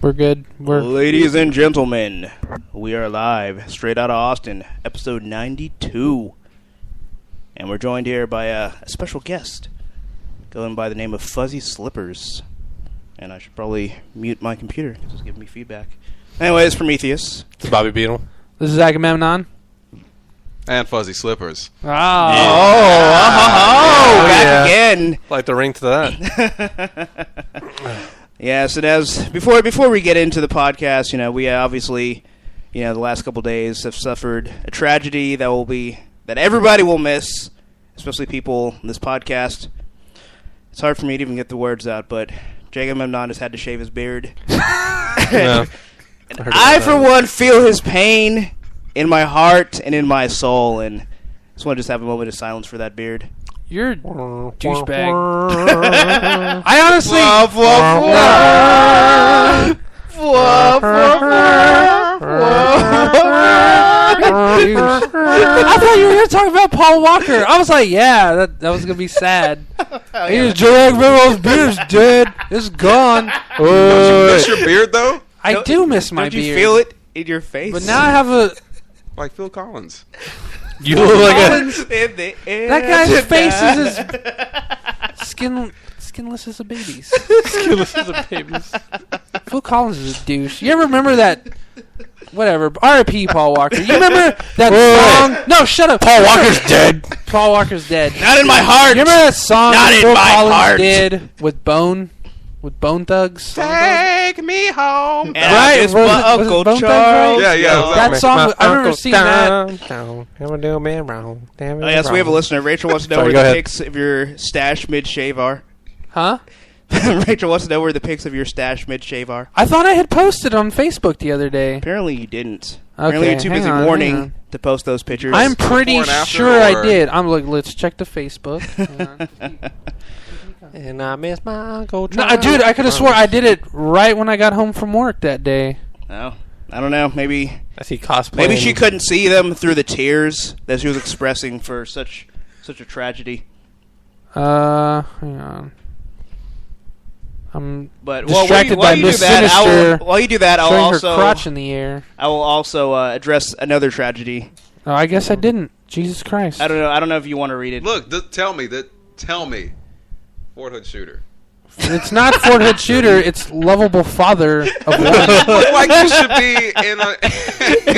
We're good. Ladies and gentlemen, we are live, straight out of Austin, episode 92. And we're joined here by a special guest, going by the name of Fuzzy Slippers. And I should probably mute my computer, because it's giving me feedback. Anyways, Prometheus. It's Bobby Beetle. This is Agamemnon. And Fuzzy Slippers. Oh, Back again. Like the ring to that. Yes, and as before we get into the podcast, we obviously, the last couple days have suffered a tragedy that everybody will miss, especially people in this podcast. It's hard for me to even get the words out, but Agamemnon has had to shave his beard. Yeah. And I, for one, feel his pain in my heart and in my soul, and I just want to have a moment of silence for that beard. you're a douchebag. I honestly... I thought you were going to talk about Paul Walker. I was like, yeah, that was going to be sad. He's Jack Merrill's beard's dead. It's gone. Don't you miss your beard, though? I do miss my beard. Don't you beard. feel it in your face? But now I have a... Like Phil Collins. You look like That guy's face is as skinless as a baby's. Skinless as a baby's. Phil Collins is a douche. You ever remember that? Whatever. R.I.P. Paul Walker. You remember that song? No, shut up. Paul Walker's dead. Paul Walker's dead. Not in my heart. You remember that song Not in Phil my Collins heart. did with Bone Thugs? Take me home. And Right, it's was it- my was it Uncle Bone Thugs, Charles. right? Yeah. That song, I remember seeing that. Oh, yes, we have a listener. Rachel wants to know Sorry, where go the ahead. pics of your stash mid-shave are. Huh? Rachel wants to know where the pics of your stash mid-shave are. I thought I had posted on Facebook the other day. Apparently you didn't. Okay, Apparently you're too hang busy on, hang mourning on. to post those pictures. I'm pretty Before and after, sure I or- did. I'm like, let's check the Facebook. Hang on. And I miss my Uncle No, dude, I could have swore I did it right when I got home from work that day. No, I don't know. Maybe I see cosplay. maybe she couldn't see them through the tears that she was expressing for such a tragedy. Hang on. I'm But distracted while by you do Miss that, Sinister while you do that, showing her crotch in the air. I will also address another tragedy. Oh, I guess I didn't. Jesus Christ. I don't know if you want to read it. Look, tell me. Fort Hood shooter. It's not Fort Hood Shooter. It's Lovable Father of One. Look like you should be in a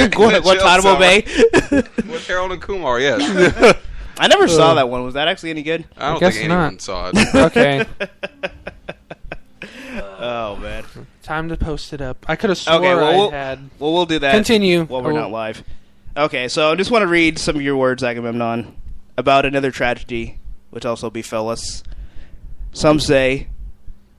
Guantanamo Bay. with Harold and Kumar. Yes. I never saw that one. Was that actually any good? I don't guess think anyone not. saw it. Okay. Oh man. Time to post it up. I could have swore Okay, well, I had. Well, we'll do that. Continue. While we're not live. Okay, so I just want to read some of your words, Agamemnon, about another tragedy, which also befell us. Some say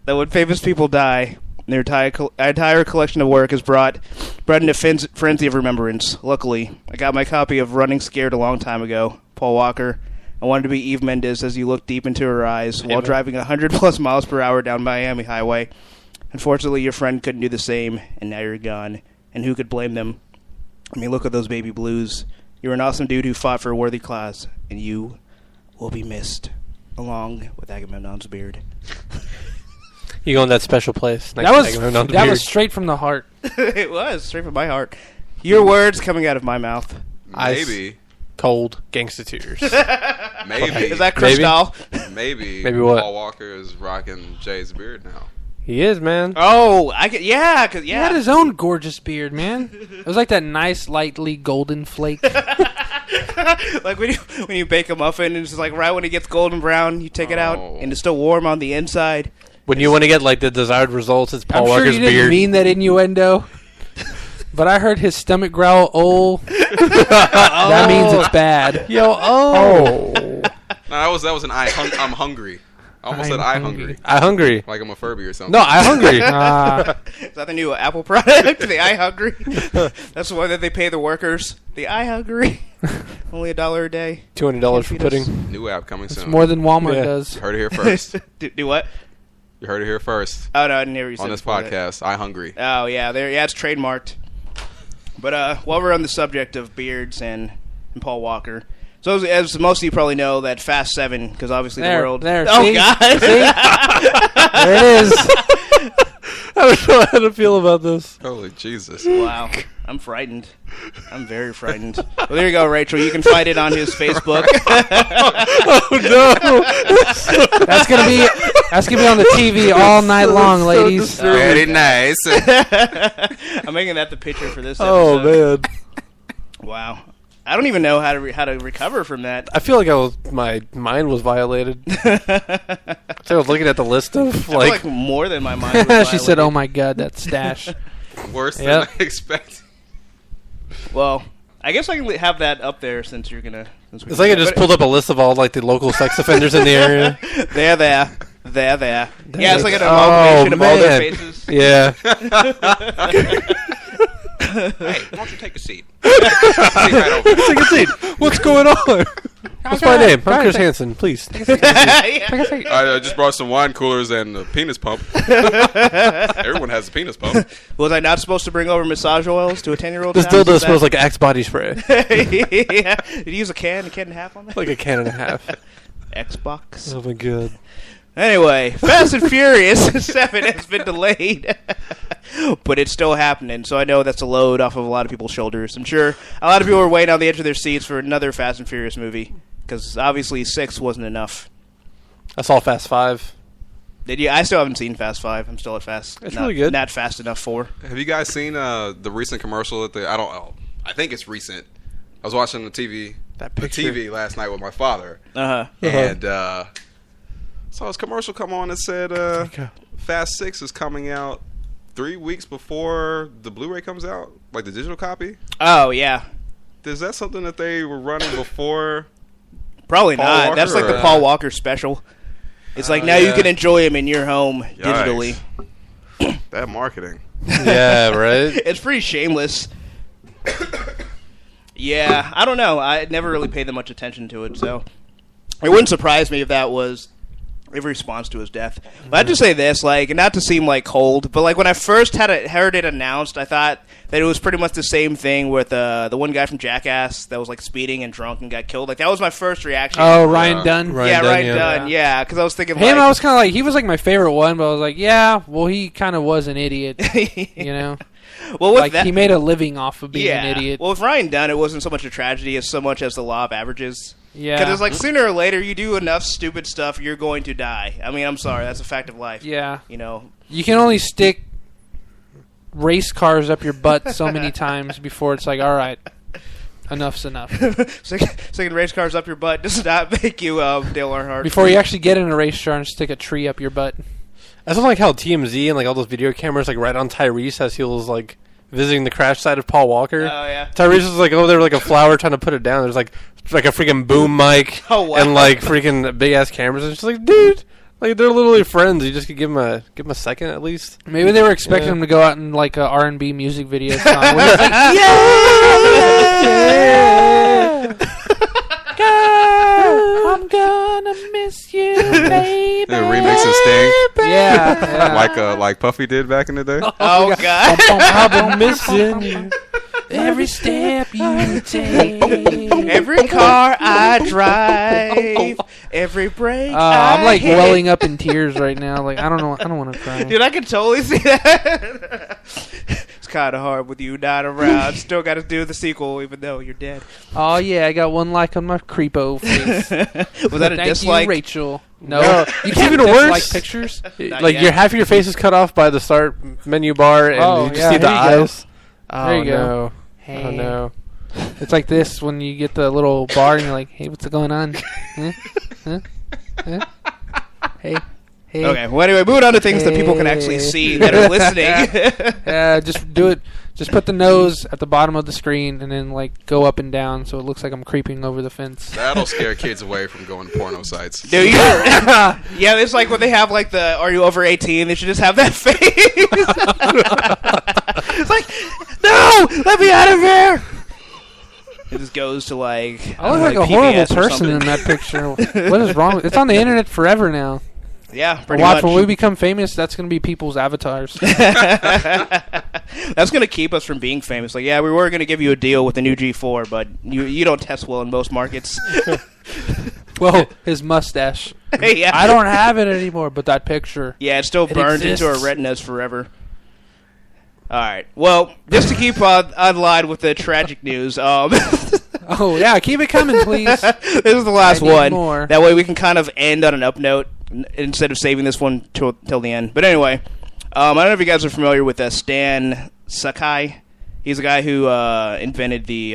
that when famous people die, their entire collection of work is brought into frenzy of remembrance. Luckily, I got my copy of Running Scared a long time ago. Paul Walker. I wanted to be Eve Mendes as you looked deep into her eyes while driving 100+ miles per hour down Miami Highway. Unfortunately, your friend couldn't do the same, and now you're gone. And who could blame them? I mean, look at those baby blues. You're an awesome dude who fought for a worthy cause, and you will be missed, along with Agamemnon's beard. You go in that special place. That was straight from the heart. It was, straight from my heart. Your words coming out of my mouth. Maybe. Cold gangsta tears. Maybe. Is that Cristal? Maybe. Maybe what? Paul Walker is rocking Jay's beard now. He is, man. Oh, He had his own gorgeous beard, man. It was like that nice, lightly golden flake. Like when you bake a muffin, and it's just like right when it gets golden brown, you take it out, and it's still warm on the inside. When you want to get like the desired results, it's Paul I'm sure Walker's you didn't beard. mean that innuendo. But I heard his stomach growl, that means it's bad. Oh. No, that was an I'm hungry. I almost said I hungry. I hungry. Like I'm a Furby or something. No, I hungry. Is that the new Apple product? The I Hungry? That's the one that they pay the workers. The I Hungry? Only $1 a day. $200 for pudding. New app coming It's soon. more than Walmart Yeah. does. You heard it here first. Do what? You heard it here first. Oh, no, I didn't hear you say On this before that. podcast, I hungry. Oh, yeah. It's trademarked. But while we're on the subject of beards and Paul Walker, so as most of you probably know, that Fast 7, because obviously the world... There, Oh, see? God. See? There it is. don't know how to feel about this. Holy Jesus. Wow. I'm frightened. I'm very frightened. Well, there you go, Rachel. You can find it on his Facebook. Oh no! That's gonna be on the TV all night long, ladies. Very nice. I'm making that the picture for this episode. Oh man! Wow. I don't even know how to recover from that. I feel like my mind was violated. So I was looking at the list of I feel like like more than my mind was She said, violated. "Oh my god, that stash." Worse than Yep. I expected. Well, I guess I can have that up there since you're gonna. it's like I just pulled up a list of all like the local sex offenders in the area. There. Yeah, it's like an amalgamation of all their man. faces. Yeah. Hey, why don't you take a seat? Sit right over there. Take a seat. What's going on? What's my name? I'm Chris Hansen. Please. I just brought some wine coolers and a penis pump. Everyone has a penis pump. Was I not supposed to bring over massage oils to a 10-year-old? This dildo smells like Axe body spray. Yeah. Did you use a can and a half on that? Like a can and a half. Xbox. Oh my god. Anyway, Fast and Furious 7 has been delayed. But it's still happening, so I know that's a load off of a lot of people's shoulders. I'm sure a lot of people are waiting on the edge of their seats for another Fast and Furious movie, because obviously 6 wasn't enough. I saw Fast 5. Did you? I still haven't seen Fast 5. I'm still at Fast. It's really good. Not Fast Enough 4. Have you guys seen the recent commercial at the? I think it's recent. I was watching the TV last night with my father, and saw this commercial come on that said Fast 6 is coming out 3 weeks before the Blu-ray comes out, like the digital copy. Oh, yeah. Is that something that they were running before? Probably Paul not. Walker, That's like the or- Paul Walker special. It's like now you can enjoy him in your home digitally. That marketing. Yeah, right? It's pretty shameless. Yeah, I don't know. I never really paid that much attention to it, so it wouldn't surprise me if that was in response to his death. But I'd just say this, like, not to seem like cold, but like when I first heard it announced, I thought that it was pretty much the same thing with the one guy from Jackass that was like speeding and drunk and got killed. Like that was my first reaction. Oh, Ryan Dunn. Ryan Dunn. Yeah, because I was thinking Him, like, I was kind of like, he was like my favorite one, but I was like, yeah, well, he kind of was an idiot, you know? well, with Like, that, he made a living off of being yeah. an idiot. Well, with Ryan Dunn, it wasn't so much a tragedy as so much as the law of averages. Yeah. Because it's like sooner or later, you do enough stupid stuff, you're going to die. I mean, I'm sorry, that's a fact of life. Yeah. You know. You can only stick race cars up your butt so many times before it's like, all right, enough's enough. Sticking race cars up your butt does not make you Dale Earnhardt. Before you actually get in a race car and stick a tree up your butt. I just like how TMZ and like all those video cameras like right on Tyrese as he was like visiting the crash site of Paul Walker. Oh, yeah. Tyrese was like over there with like a flower trying to put it down. There's like a freaking boom mic Oh, wow. and like freaking big ass cameras. And it's just like, dude, like they're literally friends. You just could give him a second at least. Maybe they were expecting him to go out in like a R&B music video song. Where he's like, girl, I'm gonna miss you, baby. The remix of Sting, Yeah. like Puffy did back in the day. Oh, God. I've been missing you. Every step you take. Every car I drive, every break I'm like hit. welling up in tears right now. Like I don't want to cry. Dude, I can totally see that. It's kind of hard with you not around. Still got to do the sequel, even though you're dead. Oh yeah, I got one like on my creepo face. Was that a Thank dislike? you, Rachel. No, No, you it's can't even dislike worse. pictures. Like yet. your half of your face is cut off by the start menu bar, and Oh, you just yeah, see the here you go. eyes. Oh, There you go. no. Hey. Oh no. It's like this when you get the little bar and you're like, "Hey, what's going on? Huh? Huh? Huh? Hey, hey." Okay, well, anyway, moving on to things that people can actually see that are listening. Just do it. Just put the nose at the bottom of the screen and then like go up and down so it looks like I'm creeping over the fence. That'll scare kids away from going to porno sites. Dude, yeah, it's like when they have like the "Are you over 18?" They should just have that face. It's like, no, let me out of here. It just goes to like I look like a horrible PBS or person something. in that picture. What is wrong? It's on the internet forever now. Yeah, pretty Watch much. when we become famous. That's going to be people's avatars. That's going to keep us from being famous. Like, yeah, we were going to give you a deal with the new G4, but you don't test well in most markets. Well, his mustache. Yeah. I don't have it anymore, but that picture. Yeah, it's still It burned into our exists. retinas forever. All right. Well, just to keep on line with the tragic news. Oh yeah, keep it coming, please. This is the last one. More. That way we can kind of end on an up note instead of saving this one till the end. But anyway, I don't know if you guys are familiar with Stan Sakai. He's a guy who invented the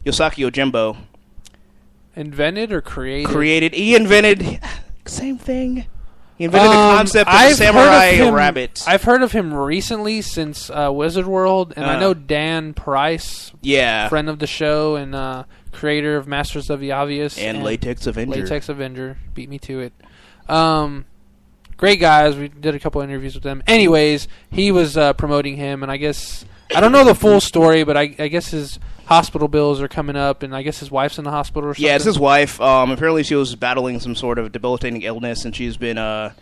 Yosaki Ojimbo. Invented or created? Created. He invented... Same thing. He invented the concept of a samurai rabbit. I've heard of him recently since Wizard World, and I know Dan Price, friend of the show and creator of Masters of the Obvious. And Latex Avenger. Latex Avenger. Beat me to it. Great guys. We did a couple interviews with them. Anyways, he was promoting him, and I guess... I don't know the full story, but I guess his hospital bills are coming up, and I guess his wife's in the hospital or something. Yeah, it's his wife. Apparently she was battling some sort of debilitating illness, and she's been, I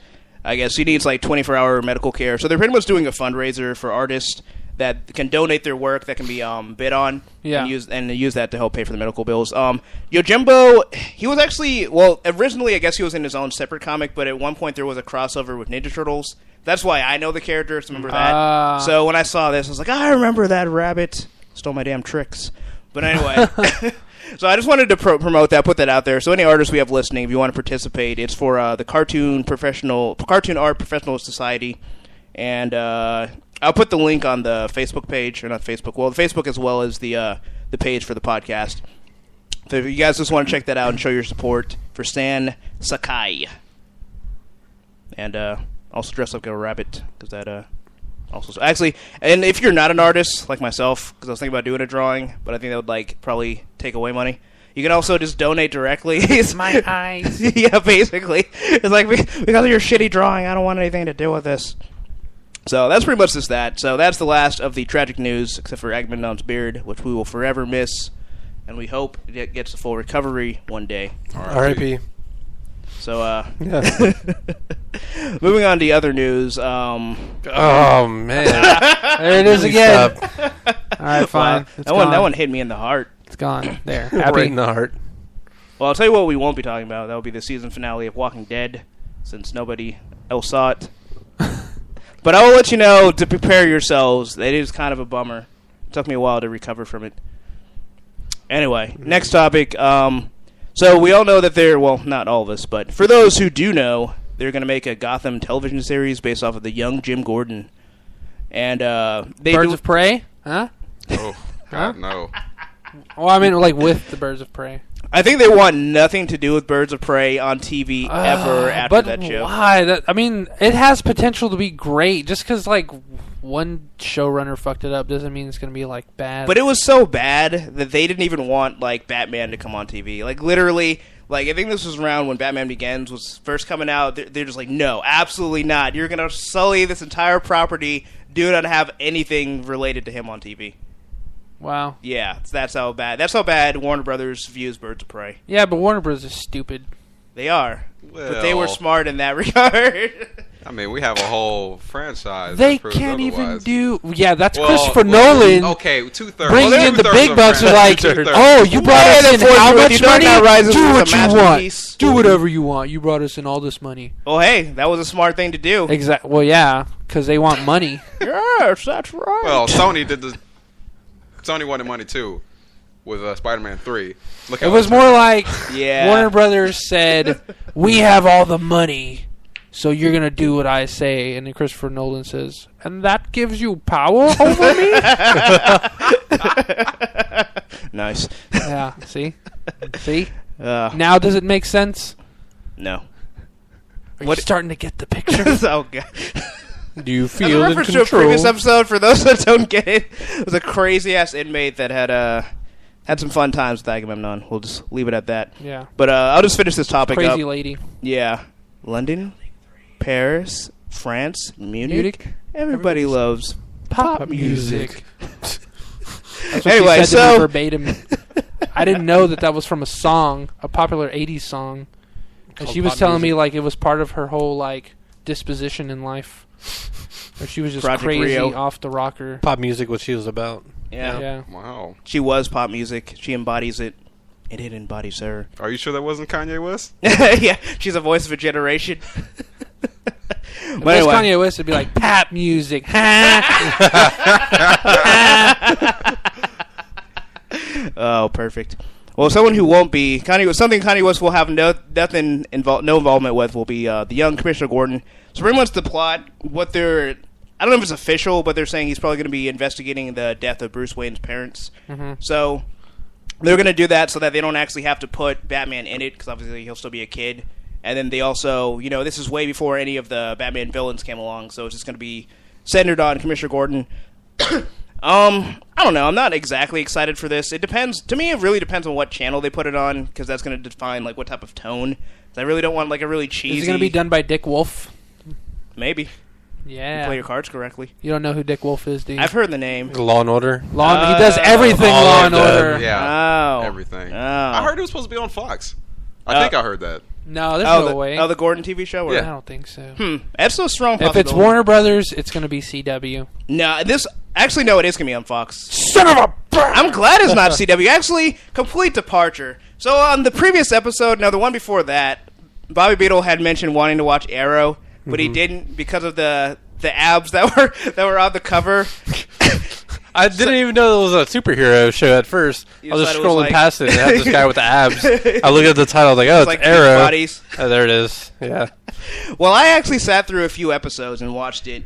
guess she needs like 24-hour medical care. So they're pretty much doing a fundraiser for artists that can donate their work that can be bid on and use that to help pay for the medical bills. Yojimbo, he was actually, well, originally I guess he was in his own separate comic, but at one point there was a crossover with Ninja Turtles. That's why I know the character, so remember that. So when I saw this, I was like, I remember that rabbit. Stole my damn tricks. But anyway, so I just wanted to promote that, put that out there. So any artists we have listening, if you want to participate, it's for the Cartoon Art Professional Society. And I'll put the link on the Facebook page, or not Facebook, well, the Facebook as well as the page for the podcast. So if you guys just want to check that out and show your support for Stan Sakai. And also dress like a rabbit, because that also... Actually, and if you're not an artist, like myself, because I was thinking about doing a drawing, but I think that would, like, probably take away money. You can also just donate directly. It's my eyes. Yeah, basically. It's like, because of your shitty drawing, I don't want anything to do with this. So that's pretty much just that. So that's the last of the tragic news, except for Agamemnon's beard, which we will forever miss, and we hope it gets a full recovery one day. R.I.P. So, moving on to other news. Oh, man. There it is again. All right, fine. That one hit me in the heart. It's gone. There. Happy. Right in the heart. Well, I'll tell you what we won't be talking about. That will be the season finale of Walking Dead, since nobody else saw it. But I will let you know to prepare yourselves. It is kind of a bummer. It took me a while to recover from it. Anyway, next topic. So we all know that not all of us, but for those who do know, they're going to make a Gotham television series based off of the young Jim Gordon. And Birds of Prey? Huh? Oh, God, no. Well, I mean, like with the Birds of Prey. I think they want nothing to do with Birds of Prey on TV ever after that show. Why? I mean, it has potential to be great. Just because, like, one showrunner fucked it up doesn't mean it's going to be, like, bad. But it was so bad that they didn't even want, like, Batman to come on TV. Like, literally, like, I think this was around when Batman Begins was first coming out. They're just like, no, absolutely not. You're going to sully this entire property. Do not have anything related to him on TV. Wow. Yeah, that's how bad. That's how bad Warner Brothers views Birds of Prey. Yeah, but Warner Brothers is stupid. They are, but they were smart in that regard. I mean, we have a whole franchise. They can't even do. Yeah, that's Well, Christopher Nolan. Okay, 2/3. Bringing in the big bucks are like, oh, you brought us in how much money? Do what you want. Do whatever you want. You brought us in all this money. Well, hey, that was a smart thing to do. Exactly. Well, yeah, because they want money. Yes, that's right. Well, Sony wanted money too with Spider-Man 3. It was more like Warner Brothers said, we have all the money, so you're going to do what I say. And then Christopher Nolan says, and that gives you power over me? Nice. Yeah, see? Now does it make sense? No. Are you starting to get the picture? Oh, God. Do you feel in control? To a control? previous episode, for those that don't get it, it was a crazy-ass inmate that had some fun times with Agamemnon. We'll just leave it at that. Yeah. But I'll just finish this topic up. Crazy lady. Yeah. London, Paris, France, Munich. Everybody loves pop music. That's what Anyway, she said to me verbatim. I didn't know that was from a song, a popular 80s song. And she was telling me like it was part of her whole like disposition in life. Or she was just Project crazy Rio. off the rocker. Pop music, what she was about. Yeah. Wow. She was pop music. She embodies it. And it embodies her. Are you sure that wasn't Kanye West? Yeah, she's a voice of a generation. If it was Kanye West, it'd be like pop music. Oh, perfect. Well, someone who won't be something Kanye West will have no involvement with will be the young Commissioner Gordon. So pretty much the plot, I don't know if it's official, but they're saying he's probably going to be investigating the death of Bruce Wayne's parents. Mm-hmm. So they're going to do that so that they don't actually have to put Batman in it, because obviously he'll still be a kid. And then they also, this is way before any of the Batman villains came along, so it's just going to be centered on Commissioner Gordon. I don't know. I'm not exactly excited for this. It depends. To me, it really depends on what channel they put it on, because that's going to define what type of tone. I really don't want a really cheesy. Is it going to be done by Dick Wolf? Maybe. Yeah. You play your cards correctly. You don't know who Dick Wolf is, do you? I've heard the name. Law and Order. He does everything Law and Order. Yeah. Oh. Everything. Oh. I heard it was supposed to be on Fox. I think I heard that. No, there's no way. Oh, the Gordon TV show? Yeah. I don't think so. That's so strong. If it's Warner Brothers, it's going to be CW. No, it is going to be on Fox. Son of a... I'm glad it's not CW. Actually, complete departure. So on the previous episode, the one before that, Bobby Beetle had mentioned wanting to watch Arrow, but he didn't because of the abs that were on the cover. I didn't even know it was a superhero show at first. I was just scrolling past it and it had this guy with the abs. I looked at the title, it's Arrow. Bodies. Oh, there it is. Yeah. Well, I actually sat through a few episodes and watched it.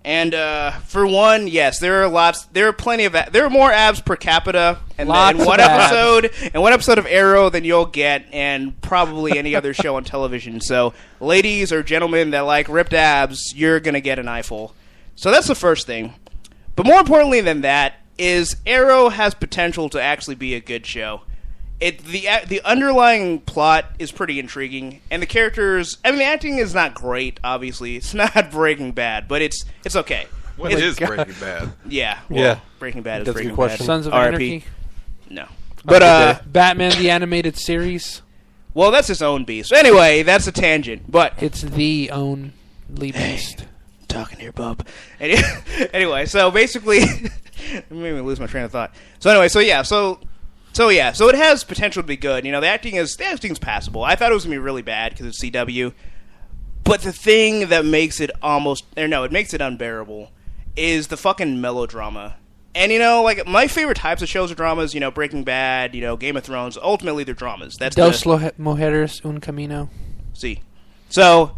And for one, yes, there are plenty of there are more abs per capita in one episode of Arrow than you'll get in probably any other show on television. So, ladies or gentlemen that like ripped abs, you're going to get an eyeful. So that's the first thing. But more importantly than that is Arrow has potential to actually be a good show. The underlying plot is pretty intriguing, and the characters. I mean, the acting is not great. Obviously, it's not Breaking Bad, but it's okay. What is Breaking Bad? Yeah, Breaking Bad is That's Breaking Bad. Sons of RIP. Anarchy. No, but Batman the Animated Series. Well, that's its own beast. So anyway, that's a tangent, but it's the only beast. Talking here, bub. Anyway, so basically, it made me lose my train of thought. So anyway, so it has potential to be good. The acting's passable. I thought it was gonna be really bad because it's CW, but the thing that makes it it makes it unbearable is the fucking melodrama. And my favorite types of shows are dramas. Breaking Bad, Game of Thrones. Ultimately, they're dramas. That's Dos Mujeres Un Camino. See, so.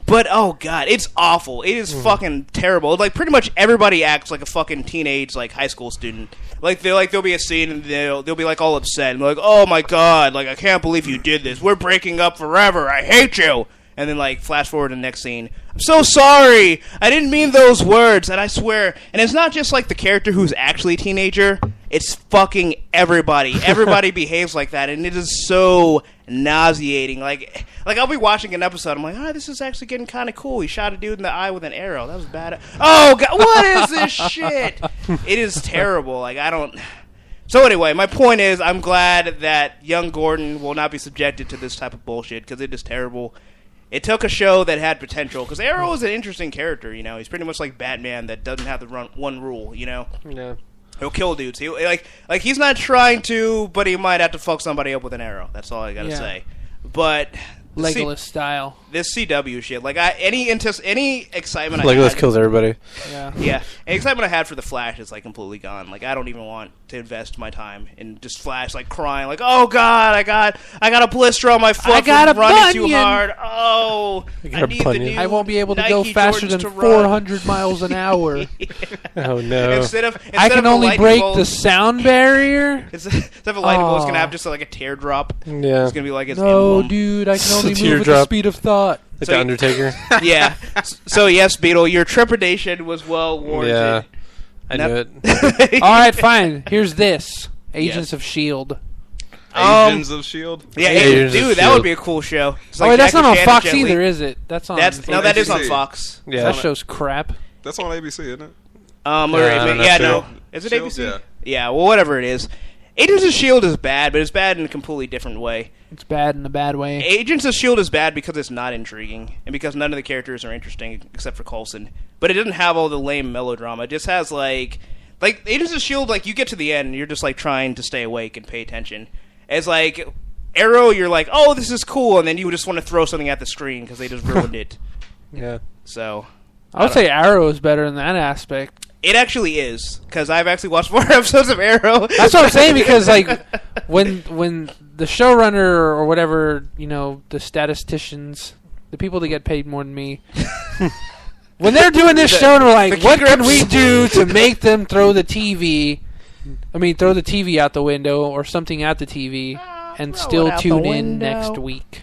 But oh god, it's awful. It is fucking terrible. Pretty much everybody acts like a fucking teenage high school student. There'll be a scene and they'll be all upset and like, "Oh my god, I can't believe you did this. We're breaking up forever. I hate you." And then flash forward to the next scene. "I'm so sorry. I didn't mean those words." And I swear, and it's not just the character who's actually a teenager. It's fucking everybody. Everybody behaves like that, and it is so nauseating. I'll be watching an episode, I'm like, this is actually getting kind of cool. He shot a dude in the eye with an arrow. That was bad. Oh god, what is this shit? It is terrible. I don't. So anyway, my point is, I'm glad that young Gordon will not be subjected to this type of bullshit because it is terrible. It took a show that had potential because Arrow is an interesting character. He's pretty much like Batman that doesn't have the one rule. Yeah. He'll kill dudes. He's not trying to, but he might have to fuck somebody up with an arrow. That's all I gotta say. But Legolas style. This CW shit. Any excitement. Legolas kills everybody. Yeah. Any excitement I had for the Flash is completely gone. I don't even want to invest my time in just Flash crying oh god, I got a blister on my foot from running too hard. Oh, I need the new I won't be able to Nike go faster Jordans than 400 miles an hour. Oh no. Instead of I can only break bolt, the sound barrier. Instead of a lightning bolt, it's gonna have just a teardrop. Yeah. It's gonna be its no, emblem. dude, I can only move teardrop. at the speed of thought. Like the Undertaker. Yeah. So yes, Beetle, your trepidation was well warranted. Yeah. I knew it. All right, fine. Here's this. Agents of S.H.I.E.L.D. Agents of S.H.I.E.L.D.? Yeah, Agents of dude, that S.H.I.E.L.D. would be a cool show. Wait, that's not on Fox either, is it? That's on. That is on Fox. Yeah. That show's crap. That's on ABC, isn't it? No. Is it S.H.I.E.L.D., ABC? Yeah, well, whatever it is. Agents of S.H.I.E.L.D. is bad, but it's bad in a completely different way. It's bad in a bad way. Agents of S.H.I.E.L.D. is bad because it's not intriguing, and because none of the characters are interesting except for Coulson. But it doesn't have all the lame melodrama. It just has, Agents of S.H.I.E.L.D., you get to the end, and you're just, trying to stay awake and pay attention. It's Arrow, you're like, oh, this is cool, and then you just want to throw something at the screen because they just ruined it. Yeah. So I would say Arrow is better in that aspect. It actually is, because I've actually watched 4 episodes of Arrow. That's what I'm saying, because like when the showrunner or whatever, the statisticians, the people that get paid more than me, when they're doing this show and we're like, what can we do to make them throw the TV out the window or something at the TV and still tune in next week?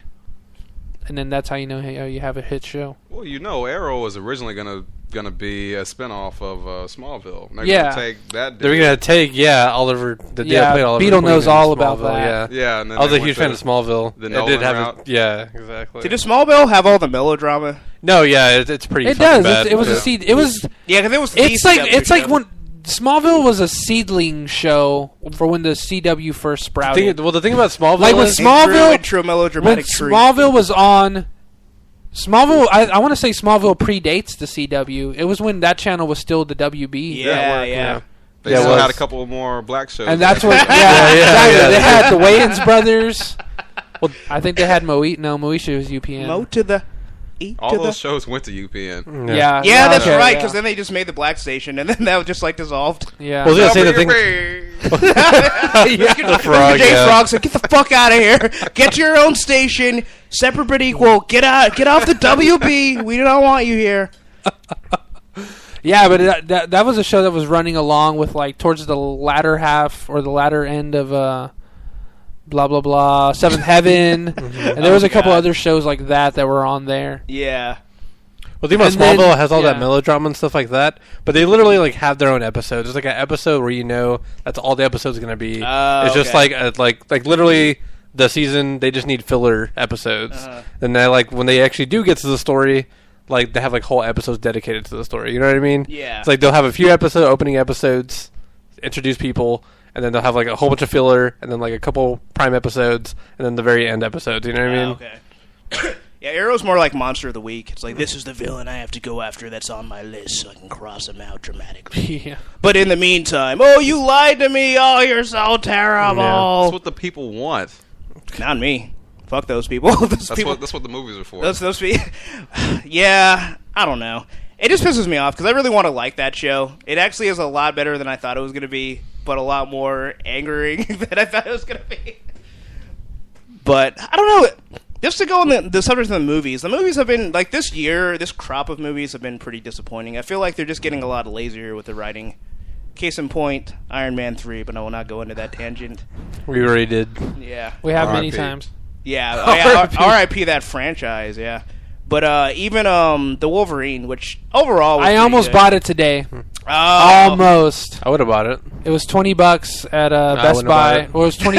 And then that's how you know you have a hit show. Well, Arrow was originally gonna be a spinoff of Smallville. They're gonna take that. They're gonna take Oliver. Beetle knows all about that. Yeah, and then I was a huge fan of Smallville. It did have exactly. Did Smallville have all the melodrama? No, it's pretty. It does. Bad. It was a seed. It was because it was. It's like when Smallville was a seedling show for when the CW first sprouted. The thing about Smallville, like when melodramatic Smallville was on. Smallville, I want to say Smallville predates the CW. It was when that channel was still the WB. Yeah. They still had a couple more black shows. And that's what. Exactly. They had the Wayans brothers. Well, I think they had Moesha was UPN. Mo to the. All those shows went to UPN. Yeah, that's right. Because then they just made the black station, and then that was just like dissolved. Yeah. Well, I was gonna say the thing. The frog. Frog said, "Get the fuck out of here! Get your own station, separate but equal. Get out! Get off the WB. We don't want you here." Yeah, but that was a show that was running along with like towards the latter half or the latter end of blah blah blah, Seventh Heaven, and there was a couple other shows like that were on there. Yeah. Well, the thing about Smallville has all that melodrama and stuff like that, but they literally like have their own episodes. There's like an episode where that's all the episode's going to be. It's just like literally the season. They just need filler episodes, and they when they actually do get to the story, like they have like whole episodes dedicated to the story. You know what I mean? Yeah. It's like they'll have a few opening episodes, introduce people. And then they'll have like a whole bunch of filler, and then like a couple prime episodes, and then the very end episodes. You know what I mean? Okay. Yeah, Arrow's more like Monster of the Week. It's like, this is the villain I have to go after that's on my list so I can cross him out dramatically. Yeah. But in the meantime, oh, you lied to me. Oh, you're so terrible. Yeah. That's what the people want. Not me. Fuck those people. That's what the movies are for. Those people. Yeah, I don't know. It just pisses me off because I really want to like that show. It actually is a lot better than I thought it was going to be, but a lot more angering than I thought it was going to be. But I don't know. Just to go on the subject of the movies have been, like, this year, this crop of movies have been pretty disappointing. I feel like they're just getting a lot lazier with the writing. Case in point, Iron Man 3, but I will not go into that tangent. We already did. Yeah. We have many times. Yeah. R.I.P. that franchise, yeah. But even the Wolverine, which overall was I almost bought it today. Oh. Almost. I would have bought it. It was $20 at Best Buy. It was $23.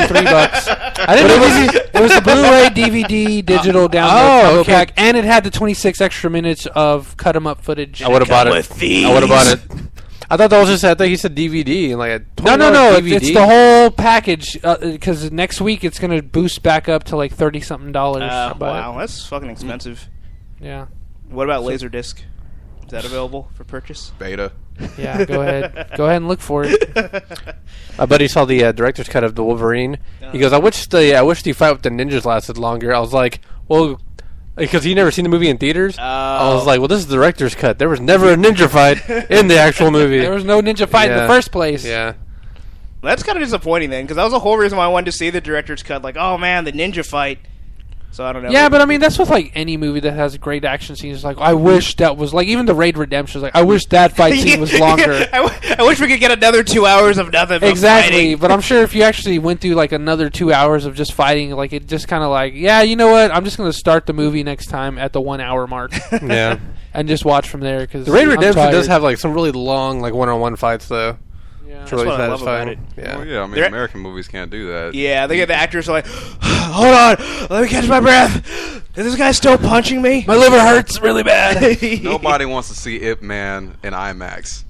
I didn't know it was the Blu-ray DVD digital download pack, and it had the 26 extra minutes of cut 'em up footage. I would have bought it. I would have bought it. I thought that was just. I thought he said DVD and like a no. DVD. It's the whole package because next week it's going to boost back up to like $30-something. Wow, that's fucking expensive. Yeah. What about Laserdisc? Is that available for purchase? Beta. Yeah, go ahead. Go ahead and look for it. My buddy saw the director's cut of the Wolverine. He goes, I wish the fight with the ninjas lasted longer. I was like, well, because he never seen the movie in theaters. I was like, well, this is the director's cut. There was never a ninja fight in the actual movie. There was no ninja fight in the first place. Yeah. Well, that's kind of disappointing then, because that was the whole reason why I wanted to see the director's cut. Like, oh man, the ninja fight. So I don't know. Yeah, but I mean that's with like any movie that has great action scenes. Like I wish that was like even the Raid Redemption. Like I wish that fight scene was longer. I wish we could get another 2 hours of nothing. Exactly, but I'm sure if you actually went through like another 2 hours of just fighting, like it just kind of like you know what? I'm just gonna start the movie next time at the 1 hour mark. Yeah, and just watch from there because the Raid Redemption does have like some really long like one-on-one fights though. That's really what I love about it. Yeah, well, yeah. I mean, American movies can't do that. Yeah, they get the actors like, hold on, let me catch my breath. Is this guy still punching me? My liver hurts really bad. Nobody wants to see Ip Man in IMAX.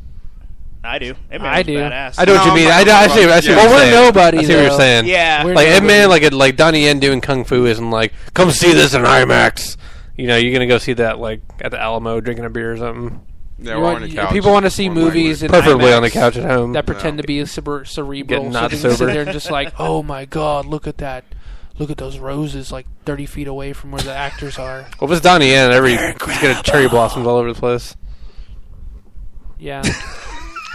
I do. I do. Badass. I know what you mean. I see. Well, we're nobody. I see what you're saying. Yeah, like Ip Man, like Donnie Yen doing kung fu isn't like, come see this in IMAX. You know, you're gonna go see that like at the Alamo drinking a beer or something. Yeah, we're on the couch. People want to see movies in preferably IMAX on the couch at home that pretend to be cerebral. Getting not so sober. they're just like, oh my god, look at that look at those roses like 30 feet away from where the actors are. Well, if it's Donnie Yen, get a cherry blossoms all over the place. Yeah.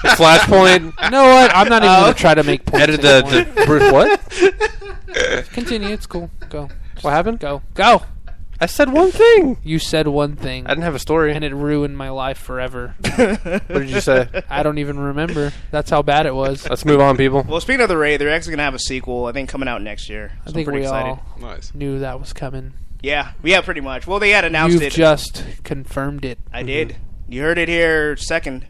Flashpoint. You know what? I'm not even going to try to make points Edit anymore. the Bruce what? Continue. It's cool. Go. What happened? Go. I said one thing. You said one thing. I didn't have a story. And it ruined my life forever. What did you say? I don't even remember. That's how bad it was. Let's move on, people. Well, speaking of the Raid, they're actually going to have a sequel, I think, coming out next year. So I think I'm pretty we excited. all knew that was coming. Yeah, pretty much. Well, they had announced You've it. just confirmed it. I did. You heard it here second.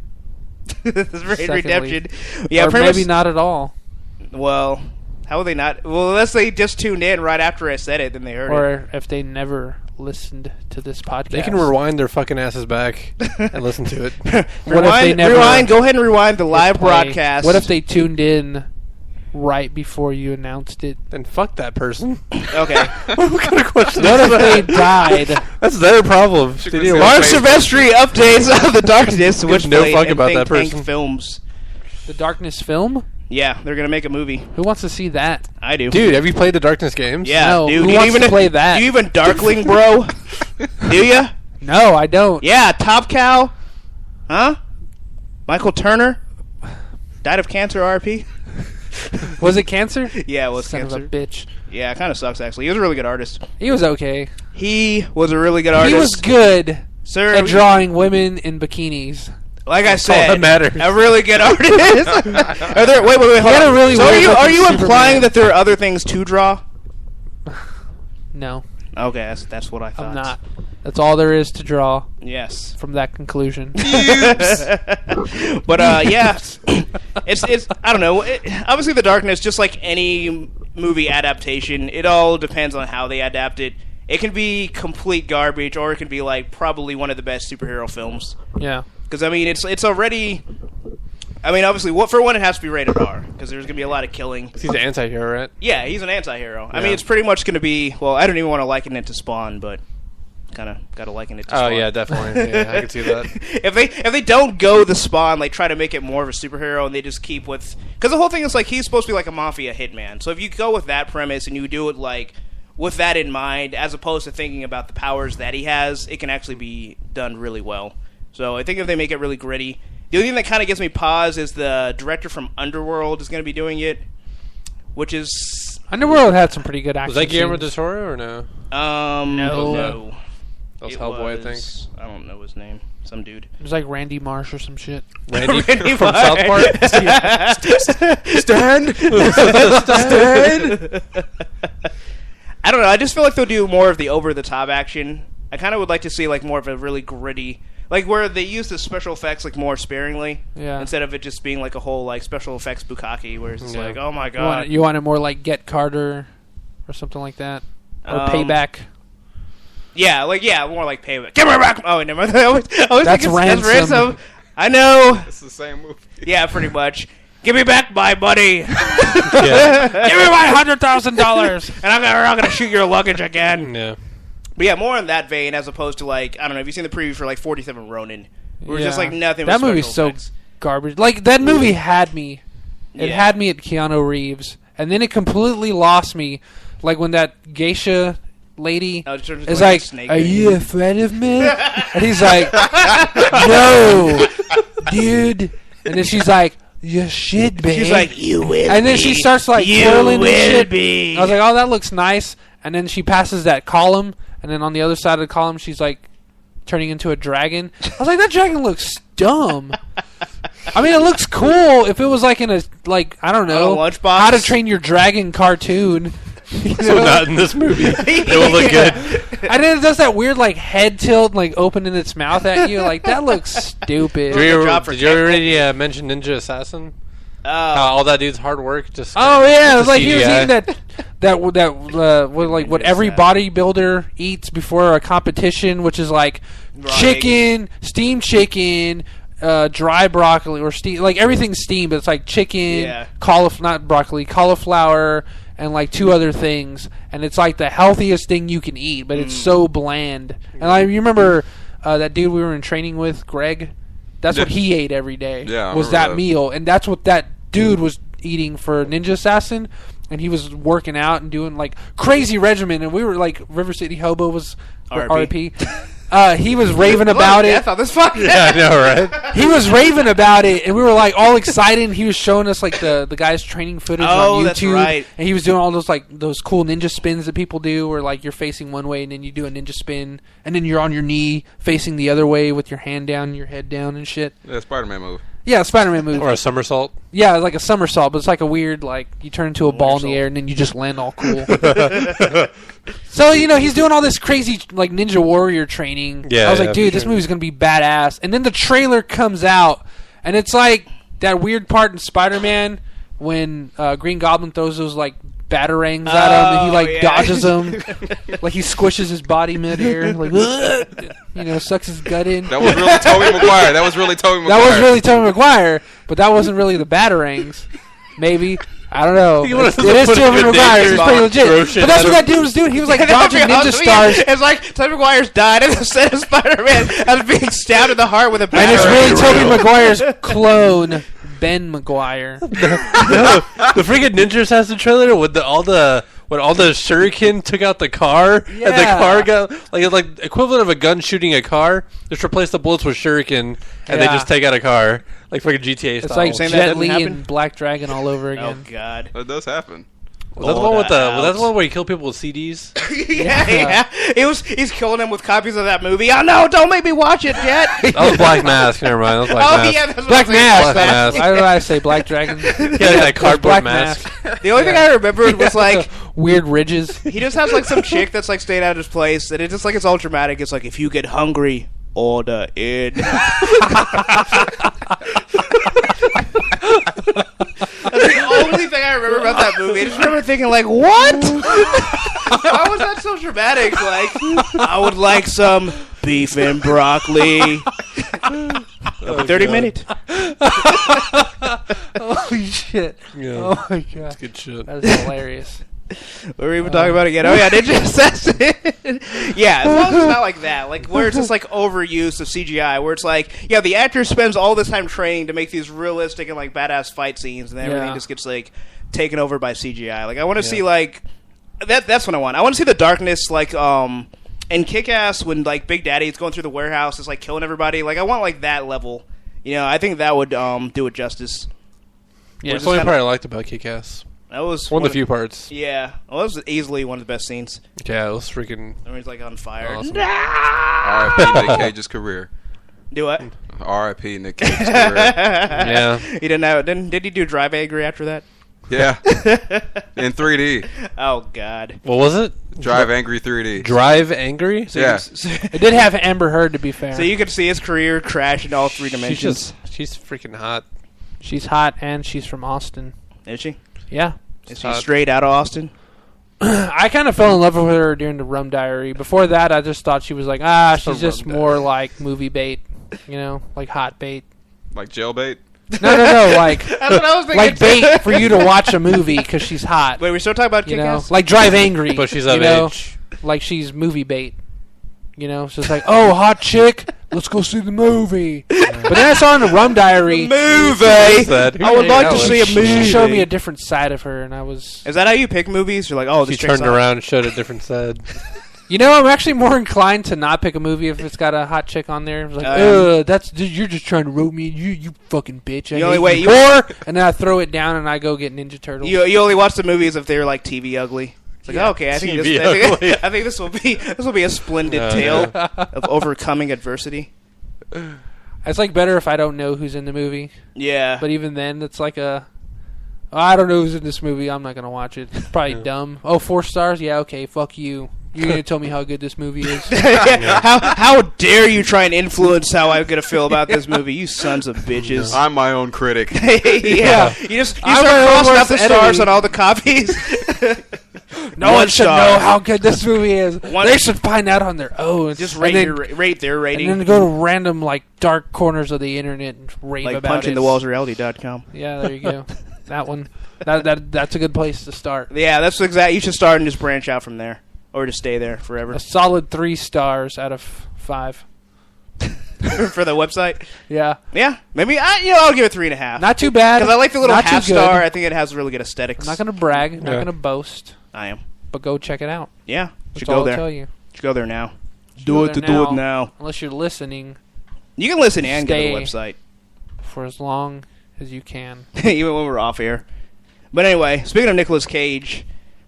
This is Raid Secondly. Redemption. Yeah, or maybe not at all. Well, how would they not? Well, unless they just tuned in right after I said it, then they heard it. Or if they never listened to this podcast. They can rewind their fucking asses back and listen to it. What if they never rewind. Go ahead and rewind the live play? broadcast. What if they tuned in right before you announced it? Then fuck that person. Okay. What kind of question? What if they died? That's their problem. They need to Mark watch- Silvestri updates of the Darkness, which no played fuck in about Think that Tank person. Films. The Darkness film? Yeah, they're gonna make a movie. Who wants to see that? I do, Dude, have you played the Darkness games? Yeah, No, dude. who Do you wants even to play that? Do you even Darkling, bro? Do you? No, I don't. Yeah, Top Cow. Huh? Michael Turner died of cancer. RP. Was it cancer? Yeah, it was Son cancer. of a bitch. Yeah, it kind of sucks actually. He was a really good artist. He was okay. He was a really good artist. He was good Sir, at drawing women in bikinis. like I all said, that matters. a really good artist. Are there? Wait. Hold had on. a really so weird are you looking implying Superman. that there are other things to draw? No, Okay, that's what I thought. I'm not. That's all there is to draw Yes. from that conclusion. But yeah, it's I don't know. Obviously, The Darkness, just like any movie adaptation, it all depends on how they adapt it. It can be complete garbage, or it can be like probably one of the best superhero films. Yeah. Because I mean, it's already. I mean, obviously, for one, it has to be rated R because there's gonna be a lot of killing. He's an anti-hero, right? Yeah, he's an anti-hero. I Yeah. mean, it's pretty much gonna be. Well, I don't even want to liken it to Spawn, but kind of got to liken it to Spawn. Oh, yeah, definitely. Yeah, I can see that. If they don't go the Spawn, like try to make it more of a superhero, and they just keep with, because the whole thing is like he's supposed to be like a mafia hitman. So if you go with that premise and you do it like with that in mind, as opposed to thinking about the powers that he has, it can actually be done really well. So I think if they make it really gritty, the only thing that kind of gives me pause is the director from Underworld is going to be doing it, which is Underworld had some pretty good action Was that Guillermo del scenes. Toro or no? no. That was It Hellboy, I think. was- I don't know his name. Some dude. It was like Randy Marsh or some shit. Randy, Randy from Marsh. South Park? Stand. I don't know. I just feel like they'll do more of the over-the-top action. I kind of would like to see like more of a really gritty, like where they use the special effects like more sparingly, Yeah. instead of it just being like a whole like special effects bukkake, where it's just Yeah. like, oh my You want, god. it, you want it more like Get Carter or something like that? Or Payback? Yeah, more like Payback. Give me back. Oh, never mind. I always That's think it's Ransom. I know. It's the same movie. Yeah, pretty much. Give me back my money. Yeah. Give me my $100,000! And I'm gonna shoot your luggage again. Yeah. But yeah, more in that vein as opposed to like, I don't know, have you seen the preview for like 47 Ronin? Where it's just Yeah. like nothing That but movie's special so effects. garbage. Like, that movie had me. It Yeah. had me at Keanu Reeves. And then it completely lost me. Like, when that geisha lady Oh, it turns into is like a like, snake. are you afraid of me? And he's like, no, dude. And then she's like, you should be. She's like, you will and then be. she starts like you twirling will and shit. be. I was like, oh, that looks nice. And then she passes that column, and then on the other side of the column, she's like turning into a dragon. I was like, that dragon looks dumb. I mean, it looks cool if it was like in a, like, I don't know, On a lunchbox? How to Train Your Dragon cartoon. You So know? not in this movie. It will look good. And then it does that weird like head tilt, like opening its mouth at you. Like, that looks stupid. Good job for Did you already mention Ninja Assassin? All that dude's hard work just. Oh yeah, it was the like he was CGI. eating what every bodybuilder eats before a competition, which is like Raw chicken, steamed chicken, dry broccoli, or like everything's steamed, but it's like chicken, Yeah. not broccoli, cauliflower, and like two other things, and it's like the healthiest thing you can eat, but it's so bland. And you remember that dude we were in training with, Greg? That's what he ate every day. Yeah, I was remember that that. meal, and that's what that dude was eating for Ninja Assassin. and he was working out and doing like crazy regimen, and we were like, River City Hobo was R.I.P. He was raving about it. On this podcast. Yeah, I know, right? He was raving about it, and we were like all excited. And he was showing us like the guy's training footage on YouTube. That's right. And he was doing all those cool ninja spins that people do, where like you're facing one way and then you do a ninja spin, and then you're on your knee facing the other way with your hand down, and your head down, and shit. Yeah, Spider-Man move. Yeah, Spider-Man move. Or a somersault. Yeah, like a somersault, but it's like a weird, like, you turn into a ball in the air and then you just land all cool. So, he's doing all this crazy, like, Ninja Warrior training. Yeah, I was like, dude, this movie's going to be badass. And then the trailer comes out, and it's like that weird part in Spider-Man when Green Goblin throws those, like, batarangs at him, and he dodges them, like he squishes his body midair, like sucks his gut in. That was really Tobey Maguire. That was really Tobey Maguire, but that wasn't really the batarangs. Maybe, I don't know. It is Tobey Maguire. It's pretty legit. But that's what that dude was doing. He was like dodging ninja stars. It's like Tobey Maguire's died instead of Spider-Man as being stabbed in the heart with a batarang. And it's really Tobey Maguire's clone, Ben Maguire. The freaking ninjas has the trailer with all the shuriken took out the car, and the car got like equivalent of a gun shooting a car. Just replace the bullets with shuriken, and they just take out a car like freaking GTA style. It's like Jet Li and Black Dragon all over again. Oh God, that does happen. Was that the one with was that the one where you kill people with CDs? yeah. He's killing them with copies of that movie. Oh no! Don't make me watch it yet. That was Black Mask. Never mind. That was Black Mask. Yeah, that's Black Mask. Why did I say Black Dragon? Yeah, that cardboard mask. The only thing I remembered was like weird ridges. He just has like some chick that's like staying at his place, and it's just like it's all dramatic. It's like, if you get hungry, order in. That's the only thing I remember about that movie. I just remember thinking, like, what? Why was that so dramatic? Like, I would like some beef and broccoli. 30 minutes. Holy shit. Yeah. Oh my God. That's good shit. That is hilarious. What were we even talking about again? Oh yeah, Ninja Assassin. Yeah, as long as it's not like that, like where it's just like overuse of CGI, where it's like, yeah, the actor spends all this time training to make these realistic and like badass fight scenes, and then everything just gets like taken over by CGI. Like I want to see like that's what I want. I want to see the darkness, like in Kick-Ass when like Big Daddy is going through the warehouse, is like killing everybody. Like I want like that level. I think that would do it justice. Yeah, that's the only part I liked about Kick-Ass. That was one of the few parts. Yeah, well, that was easily one of the best scenes. Yeah, it was freaking. I mean, he's like on fire. Awesome. R.I.P. Nick Cage's career. Do what? R.I.P. Nick Cage's career. Yeah, he didn't have. Did he do Drive Angry after that? Yeah, in 3D. Oh God. What was it? Drive Angry 3D. Drive Angry? So yeah. It did have Amber Heard, to be fair. So you could see his career crash in all three dimensions. She's freaking hot. She's hot, and she's from Austin. Is she? Yeah. Is she straight out of Austin? I kind of fell in love with her during the Rum Diary. Before that, I just thought she was like, she's just more like movie bait, like hot bait. Like jail bait? No, like that's what I was thinking. Like bait for you to watch a movie because she's hot. Wait, we're still talking about Kick-Ass? Like Drive Angry, but she's of age. Like she's movie bait. It's just like, oh, hot chick, let's go see the movie. But then I saw in the Rum Diary, I would like to see a movie. She showed me a different side of her, and I was. Is that how you pick movies? You're like, oh, this she turned around and showed a different side. I'm actually more inclined to not pick a movie if it's got a hot chick on there. It's like, you're just trying to rope me. You fucking bitch. The only way and then I throw it down and I go get Ninja Turtles. You only watch the movies if they're like TV ugly. It's like, okay, I think this will be a splendid tale of overcoming adversity. It's like better if I don't know who's in the movie. Yeah. But even then, it's like I don't know who's in this movie. I'm not gonna watch it. It's probably dumb. Oh, 4 stars? Yeah, okay. Fuck you. You're going to tell me how good this movie is? How dare you try and influence how I'm going to feel about this movie, you sons of bitches. I'm my own critic. Yeah. You start crossing out the stars on all the copies. No one should know how good this movie is. They should find out on their own. Just rate their rating. And then go to random dark corners of the internet and rave about it. Like punchingthewallsreality.com. Yeah, there you go. That one. That's a good place to start. Yeah, that's exactly. You should start and just branch out from there. Or just stay there forever. A solid 3 stars out of 5. for the website. Yeah. Maybe I'll give it 3.5. Not too bad. Because I like the little Not half too good. star. I think it has really good aesthetics. I'm not gonna brag. Not gonna boast. I am. But go check it out. Yeah. That's Should all go I'll there. tell you. Should go there now. Do it now. Unless you're listening. You can listen and Stay get the website for as long as you can. even when we're off air. But anyway, speaking of Nicolas Cage,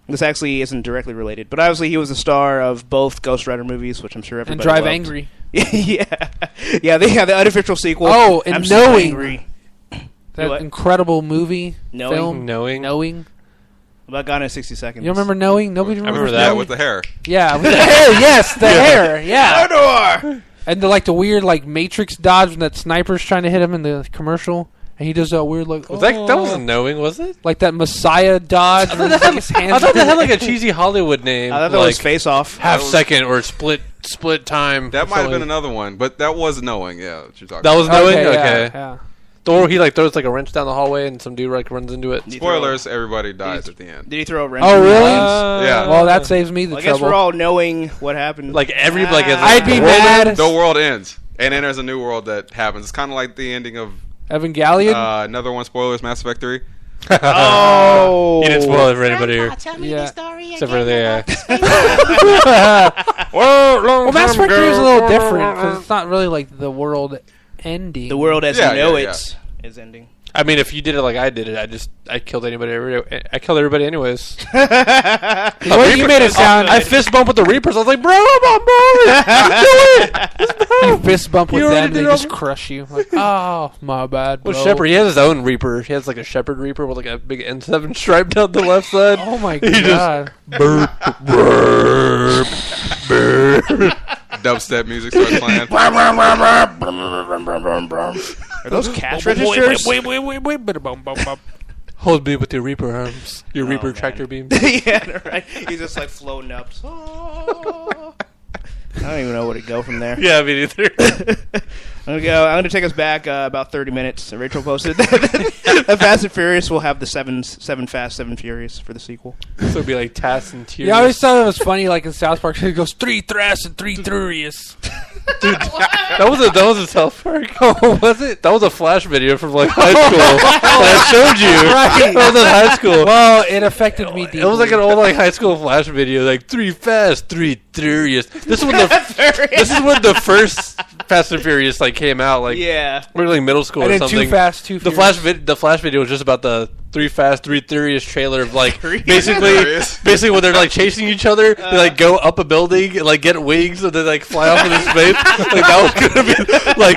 this actually isn't directly related, but obviously he was the star of both Ghost Rider movies, which I'm sure everybody And Drive loved. Angry. yeah. They have the unofficial sequel. Oh, and I'm so Knowing. angry. That incredible movie. Knowing? Film. Knowing. About Gone in 60 Seconds. You remember Knowing? Nobody I remembers remember that Knowing? with the hair. Yeah, with the hair. Yes, the hair. Yeah. Eleanor! And the weird Matrix dodge when that sniper's trying to hit him in the commercial, and he does that weird that wasn't Knowing, was it? like that Messiah dodge. and then his hands I thought that had like a cheesy Hollywood name. I thought that was Face Off. Half second or split time. That might have been another one, but that was Knowing. Yeah, what you're talking That was about. Knowing. yeah, Okay. yeah. The one where he throws a wrench down the hallway and some dude runs into it. Spoilers: everybody dies at the end. Did he throw a wrench? Oh, in the really? flames? Yeah. Well, that saves me the I guess trouble. we're all knowing what happened. I'd be mad. The world ends, and then there's a new world that happens. It's kind of like the ending of Evangelion. another one. Spoilers: Mass Effect 3. Oh, He didn't spoil it for anybody here. Tell me Yeah. the story Except for again the about Well, Mass Effect 3 is a little different because it's not really like the world ending. the world as Yeah, you know yeah, it is ending. I mean, if you did it like I did it, I killed anybody. I killed everybody anyways. Well, you made it sound. I fist bump with the Reapers. I was like, bro, I'm on board. Let's do it. You fist bump with You them, already and they did it just over- crush you. Like, oh, my bad, bro. Well, Shepard, he has his own Reaper. He has like a Shepherd Reaper with like a big N7 stripe down the left side. Oh my He just- god. Burp, burp, burp. Dubstep music starts playing. Are those cash registers? Wait. Bum. Hold me with your Reaper arms. Your Reaper man. tractor beam. Yeah, right. He's just floating up. Oh. I don't even know where to go from there. Yeah, me neither. I'm gonna take us back about 30 minutes. Rachel posted that Fast and Furious will have the seven Fast, 7 Furious for the sequel. So it'd be like Tass and Tears. Yeah, I always thought it was funny, like in South Park, it goes 3 Thrash and 3 Furious. Dude, that was a South Park. Oh, was it? That was a Flash video from like high school that I showed you. Right. That was in high school. Well, it affected me deeply. It was like an old high school Flash video, like 3 Fast, 3 Furious. This is when the first Fast and Furious came out. Yeah. We were like middle school and or then something. 2 Fast, 2 The Furious. the Flash video was just about the 3 Fast, 3 Furious trailer of Furious. basically when they're chasing each other, they go up a building and get wings and then fly off into space. That was gonna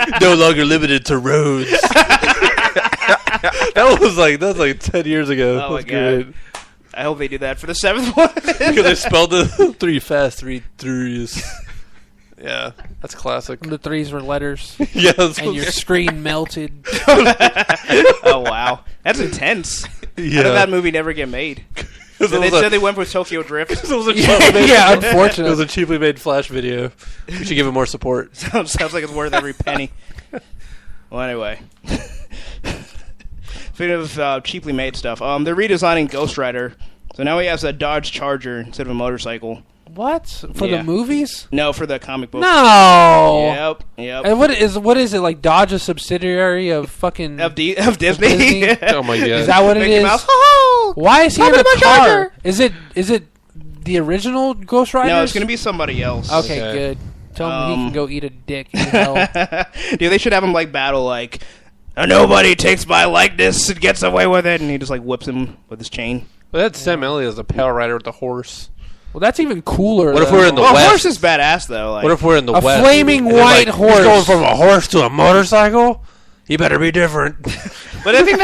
be no longer limited to roads. that was 10 years ago. Oh my That's great. god. I hope they do that for the 7th one. Because they spelled the 3 Fast, 3 Furious. Yeah, that's classic. The 3s were letters, Yeah, that's and your screen melted. Oh wow, that's intense. How did that movie never get made? So they said they went with Tokyo Drift. It was a Yeah, It was unfortunately. a cheaply made Flash video. We should give it more support. Sounds like it's worth every penny. Well, anyway. Speaking of cheaply made stuff, they're redesigning Ghost Rider. So now he has a Dodge Charger instead of a motorcycle. What? For Yeah. the movies? No, for the comic book. No. Yep. And what is it like? Dodge a subsidiary of fucking Of Disney. Disney? Oh my god! Is that what it Mickey is? Mouse. Why is he in Welcome a to my car? Charger. Is it the original Ghost Rider? No, it's gonna be somebody else. Okay, Okay. good. Tell him he can go eat a dick in hell. Dude, they should have him battle nobody takes my likeness and gets away with it, and he just whips him with his chain. Well, that's Sam Elliott as the Pale Rider with the horse. Well, that's even cooler. What if though. we're in the Well, West? horse is badass though. What if we're in the a West? flaming and they're white like, horse? He's going from a horse to a motorcycle. You better be different. But I think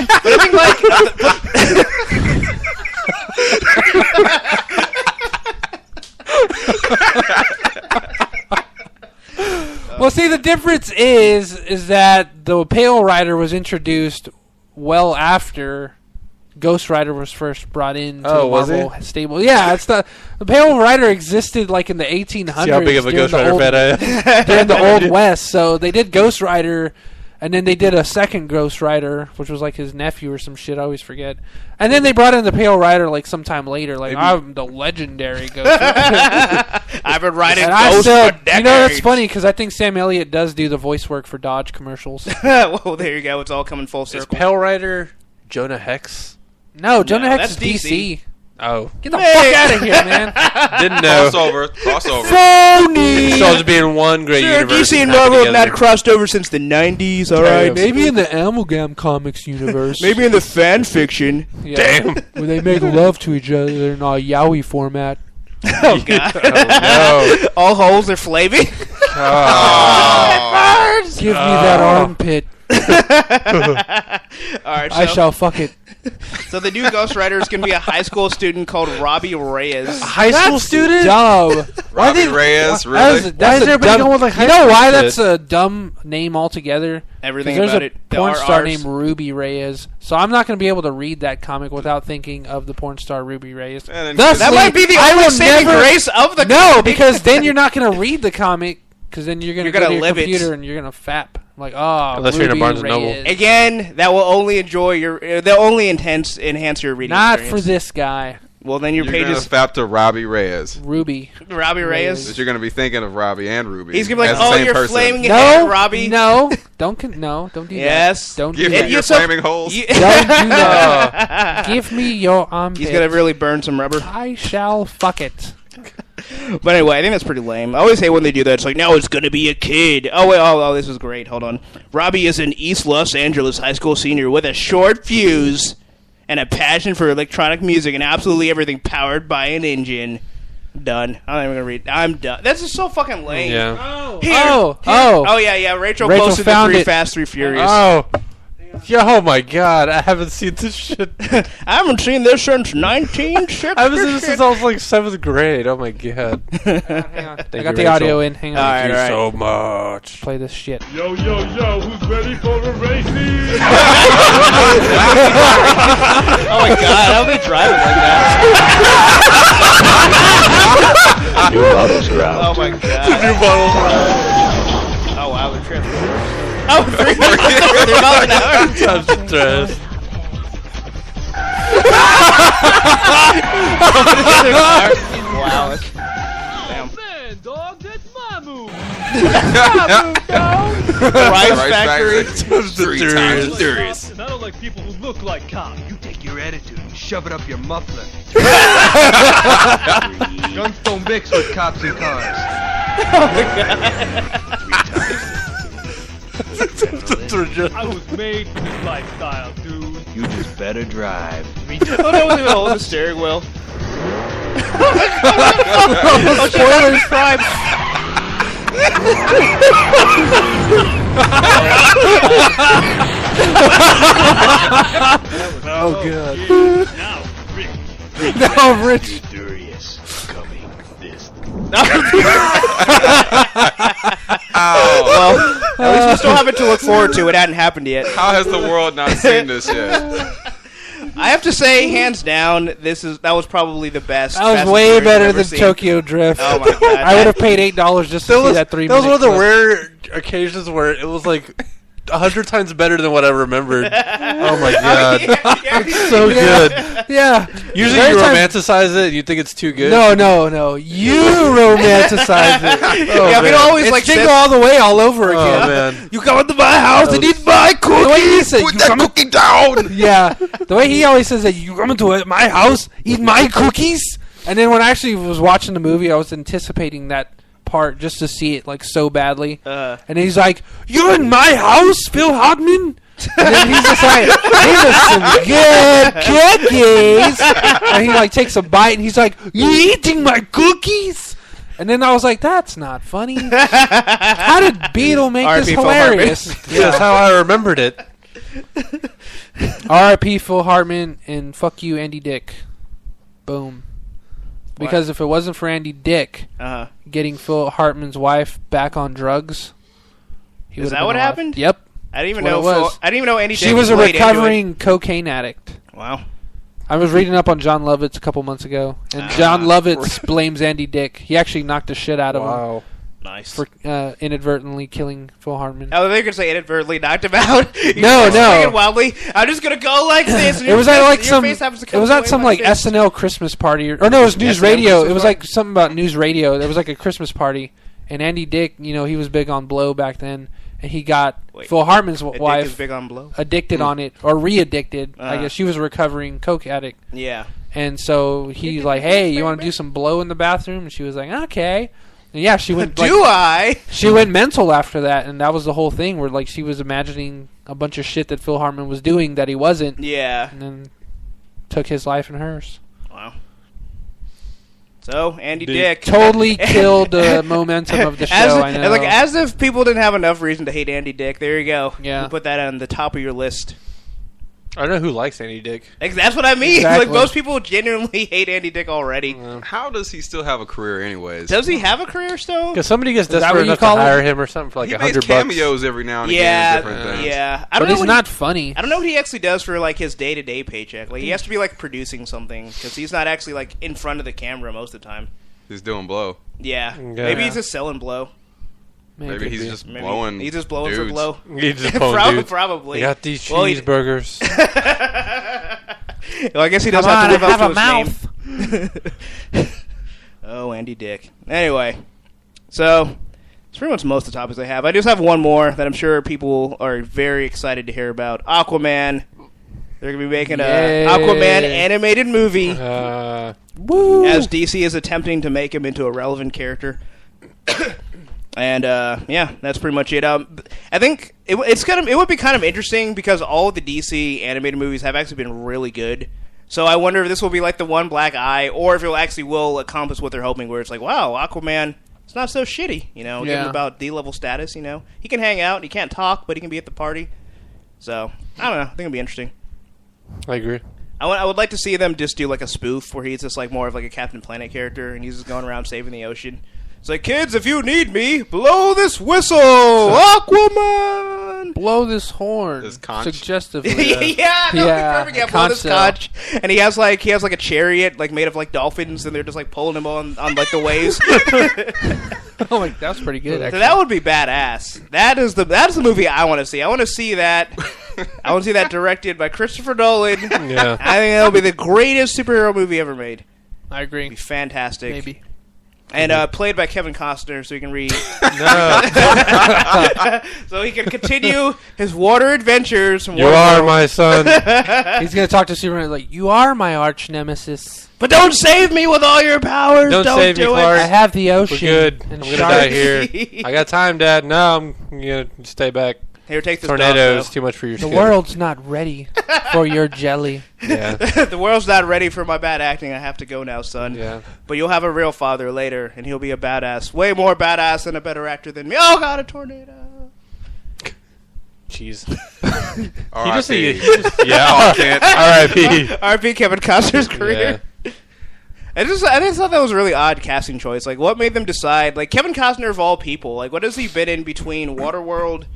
Well, see, the difference is that the Pale Rider was introduced well after Ghost Rider was first brought into the Marvel stable. Yeah, it's the Pale Rider existed in the 1800s. See how big of a Ghost Rider fan I am. during the Old West. So they did Ghost Rider And then they did a second Ghost Rider, which was like his nephew or some shit. I always forget. And then they brought in the Pale Rider like sometime later. Like, I'm the legendary Ghost Rider. I've been riding and Ghost for decades. You know, that's funny because I think Sam Elliott does do the voice work for Dodge commercials. Well, there you go. It's all coming full circle. Is Pale Rider Jonah Hex? No, Jonah Hex is DC. Oh. Get the fuck out of here, man. Didn't know. Crossover. Phony! So it's being one great universe. DC and Marvel have not crossed over since the 90s, alright? Maybe in the Amalgam Comics universe. Maybe in the fan fiction. Yeah. Damn. Where they make love to each other in a yaoi format. Oh, God. No. All holes are flaming. Oh. It burns! Give me that armpit. Alright, I shall fuck it. So the new Ghost Rider is going to be a high school student called Robbie Reyes. A high school student? Dumb. Robbie Reyes, really? Why is everybody going with like high You know school why shit? that's a dumb name altogether? Everything There's about a it. The porn star RRs. named Ruby Reyes, so I'm not going to be able to read that comic without thinking of the porn star Ruby Reyes. And Thusly, That might be the I only will saving never- grace of the No, comic. because then you're not going to read the comic, because then you're going to You're go gonna to your live it. computer and you're going to fap. Like, oh, Unless you're in a Ruby Barnes and Noble. Reyes. Again, that will only they'll only enhance your reading Not experience. for this guy, Well, then your You're page going to is fap to Robbie Reyes. Ruby. Robbie Reyes. That you're going to be thinking of Robbie and Ruby. He's going to be as like, the oh, same you're person. flaming No, ahead, Robbie. no, don't do Yes. that. Don't Give do me that. your flaming holes. Don't do that. Give me your armpit. He's going to really burn some rubber. I shall fuck it. But anyway, I think that's pretty lame. I always hate when they do that. It's like, now it's going to be a kid. Oh, wait. Oh, this is great. Hold on. Robbie is an East Los Angeles high school senior with a short fuse and a passion for electronic music and absolutely everything powered by an engine. Done. I'm not even going to read. I'm done. That's just so fucking lame. Yeah. Oh, yeah. Rachel posted the found 3 it. Fast, 3 Furious. Oh. Yeah, oh my god, I haven't seen this shit. I haven't seen this since 1960. I haven't seen this since I was like 7th grade. Oh my god. Hang on. I Thank got you, the audio Rachel. in. Hang on. All right. so much. Play this shit. Yo, who's ready for a racing? Oh my god, how are they driving like that? New models are out. Oh my god. New bottles. Oh wow, they're tripping. Oh, 3 miles an hour. Times the dress. Wow. Damn. Man, dog, that's my move. Rice Factory. Times the dress. Furious. And I don't like people who look like cops. You take your attitude and shove it up your muffler. Guns don't mix with cops and cars. I was made for this lifestyle, dude. You just better drive. Oh, that wasn't even holding the steering wheel. Spoilers. Prime. Oh god. Now, Rick. No, Rich. Furious. Coming this. Well, at least we still have it to look forward to. It hadn't happened yet. How has the world not seen this yet? I have to say, hands down, that was probably the best. That was Fast and way Furious better I've ever than seen. Tokyo Drift. Oh my god! I would have paid $8 just to see that 3 That was minute one of the clip. rare occasions where it was like 100 times better than what I remembered. Oh my god. It's so good. Yeah. Usually Very you time- romanticize it and you think it's too good. No. You romanticize it. Oh, Yeah, we man. always It's like Jingle said- All the Way all over Oh again. man. You come into my house and eat my cookies. The way he said, Put you that come cookie down! yeah, the way he always says that you come into my house, eat my cookies. And then when I actually was watching the movie, I was anticipating that part just to see it like so badly. And he's like, "You're in my house, Phil Hodman." And then he's just like, "These are some good cookies." And he like takes a bite and he's like, "You eating my cookies?" And then I was like, "That's not funny." How did Beetle make this R.I.P. Phil hilarious? That's how I remembered it. R.I.P. Phil Hartman and fuck you, Andy Dick. Boom. Because if it wasn't for Andy Dick getting Phil Hartman's wife back on drugs, he Is would that have what been alive. happened? Yep. I didn't even That's know. what it was. I didn't even know Andy. She Dick was a played into it. recovering cocaine addict. Wow. I was reading up on John Lovitz a couple months ago, and John Lovitz blames Andy Dick. He actually knocked the shit out of him. Wow. Nice. For inadvertently killing Phil Hartman. Oh, they're gonna say inadvertently knocked him out. No. Wildly. I'm just gonna go like this. It was at like some. It was at some like SNL Christmas party, or no, it was News Radio. It was like something about News Radio. There was like a Christmas party, and Andy Dick, he was big on blow back then, and he got Phil Hartman's wife is big on blow? addicted on it, or re-addicted. I guess she was a recovering coke addict. Yeah. And so he's like, "Hey, you want to do some blow in the bathroom?" And she was like, "Okay." And yeah, she went. She went mental after that, and that was the whole thing. Where like she was imagining a bunch of shit that Phil Hartman was doing that he wasn't. Yeah. And then took his life and hers. Wow. So Andy Dick totally killed the momentum of the show. I know. As if people didn't have enough reason to hate Andy Dick. There you go. Yeah. You put that on the top of your list. I don't know who likes Andy Dick. That's what I mean. Exactly. Like most people genuinely hate Andy Dick already. How does he still have a career, anyways? Does he have a career still? Because somebody gets desperate enough to hire him or something for like he $100. makes cameos every now and again. Different things. Yeah. But he's not funny. I don't know what he actually does for like his day-to-day paycheck. Like he has to be like producing something because he's not actually like in front of the camera most of the time. He's doing blow. Yeah. Maybe he's just selling blow. Maybe he's just blowing. He's just blowing dudes. for blow. He's just blowing dudes. Probably. They got these cheeseburgers. Well, I guess he does have to live up to his name. Oh, Andy Dick. Anyway, so that's pretty much most of the topics I have. I just have one more that I'm sure people are very excited to hear about. Aquaman. They're going to be making an Aquaman animated movie. Woo! As DC is attempting to make him into a relevant character. And that's pretty much it. I think it would be kind of interesting because all of the DC animated movies have actually been really good. So I wonder if this will be like the one black eye, or if it actually will accomplish what they're hoping, where it's like, wow, Aquaman, it's not so shitty, give him about D-level status, He can hang out, he can't talk, but he can be at the party. So, I don't know, I think it'll be interesting. I agree. I would like to see them just do like a spoof where he's just like more of like a Captain Planet character, and he's just going around saving the ocean. It's like, kids, if you need me, blow this whistle, Aquaman. Blow this horn. This conch. Suggestively. That would be perfect. Yeah, blow this conch. And he has like a chariot like made of like dolphins, and they're just like pulling him on like the waves. That's pretty good. Actually. So that would be badass. That's the movie I want to see. I want to see that. I want to see that directed by Christopher Nolan. Yeah. I think that'll be the greatest superhero movie ever made. I agree. It'd be fantastic. Maybe. And played by Kevin Costner, so he can read. So he can continue his water adventures. From You are my son. He's gonna talk to Superman like, "You are my arch nemesis, but don't save me with all your powers. Don't save me, do Clark. I have the ocean. We're good. And I'm gonna die here. I got time, Dad. No, I'm gonna stay back. Here, take this Tornadoes, dog, too much for your The skin. world's not ready for your jelly." Yeah. The world's not ready for my bad acting. I have to go now, son. Yeah. But you'll have a real father later, and he'll be a badass. Way more badass and a better actor than me. Oh, God, a tornado. Jeez. R.I.P. R.I.P. R.I.P. Kevin Costner's career. Yeah. I just thought that was a really odd casting choice. Like, what made them decide? Like, Kevin Costner of all people. Like, what has he been in between Waterworld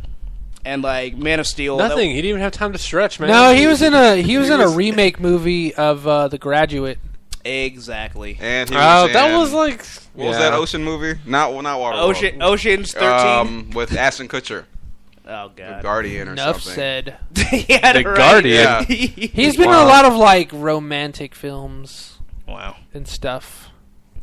and like Man of Steel? Nothing. He didn't even have time to stretch, man. No, he was in a remake movie of The Graduate. Exactly. And he was that was like what was that Ocean movie? Not Waterworld. Ocean's 13 with Ashton Kutcher. Oh God. The Guardian or Enough something. said. The Guardian. Yeah. He's been in a lot of like romantic films. Wow. And stuff.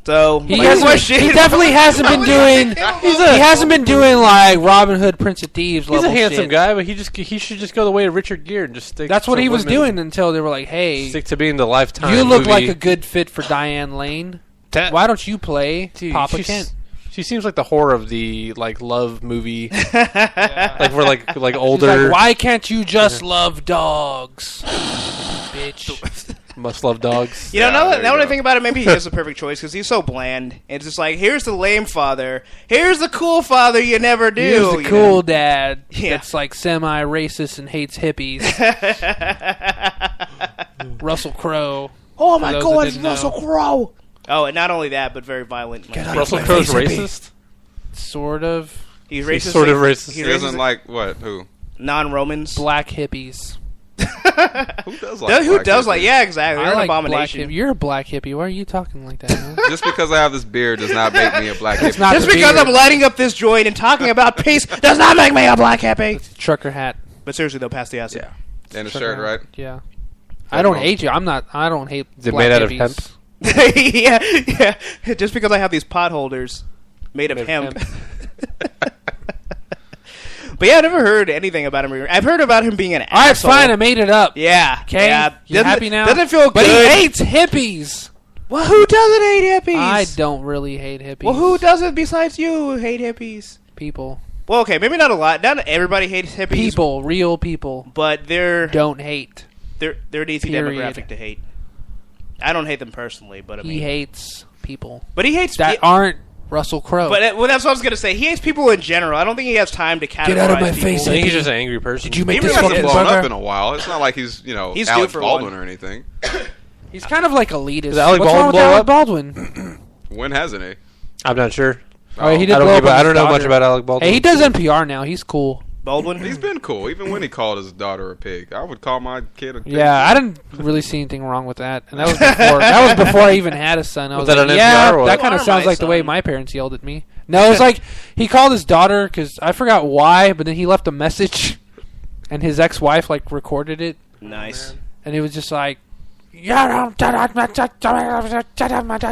So he definitely hasn't been doing. He hasn't been doing like Robin Hood, Prince of Thieves. He's a handsome guy, but he should just go the way of Richard Gere and just stick. That's what he was doing until they were like, "Hey, stick to being the Lifetime. You look movie. like a good fit for Diane Lane. Why don't you play Papa Kent?" She seems like the whore of the like love movie. Like we're like older. She's like, why can't you just love dogs, bitch? Must love dogs. Now when I think about it, maybe he is the perfect choice because he's so bland. It's just like, here's the lame father, here's the cool father you never do. Here's the cool dad that's like semi-racist and hates hippies. Russell Crowe. Oh my God, it's Russell Crowe. Oh, and not only that, but very violent. Russell Crowe's racist? Sort of. He's racist. Sort of racist. He doesn't like what? Who? Non-Romans. Black hippies. Who does like? Yeah, exactly. They're I an like abomination. You're a black hippie. Why are you talking like that? Man? Just because I have this beard does not make me a black hippie. not Just the because beard. I'm lighting up this joint and talking about peace does not make me a black hippie. It's a trucker hat. But seriously, though, pass the acid. Yeah. And a Trucker shirt, hat. right? Yeah. I don't hate you. I don't hate. Is it black made out of hippies. hemp? yeah. Just because I have these pot holders made of hemp. But yeah, I never heard anything about him. I've heard about him being an All right, asshole. fine. I made it up. Yeah. Okay. Yeah. You happy now? Doesn't feel But good. he hates hippies. Well, who doesn't hate hippies? I don't really hate hippies. Well, who doesn't besides you hate hippies? People. Well, okay, maybe not a lot. Not everybody hates hippies. People. Real people. But they're Don't hate. an easy Period. demographic to hate. I don't hate them personally, but I mean, He hates people but he hates that aren't Russell Crowe. But well, that's what I was gonna say. He hates people in general. I don't think he has time to categorize out of my people. face, I think he's just an angry person. Did you He make really this hasn't fucking blown up burger? in a while. It's not like he's He's Alec due for Baldwin one. or anything. He's kind of like elitist. Does Alec What's wrong with Baldwin blow Alec up? Baldwin? When hasn't he? I'm not sure. Oh, he did I don't, blow up give a- on I his don't know much daughter. about Alec Baldwin. Hey, he does NPR now. He's cool. Baldwin. He's been cool, even when he called his daughter a pig. I would call my kid a pig. Yeah, I didn't really see anything wrong with that, and that was before. That was before I even had a son. I was Was that like, on yeah, NPR or what? that kind You of are sounds my like the way son. my parents yelled at me. No, it was like he called his daughter because I forgot why, but then he left a message, and his ex-wife like recorded it, Nice. and it was just like, haven't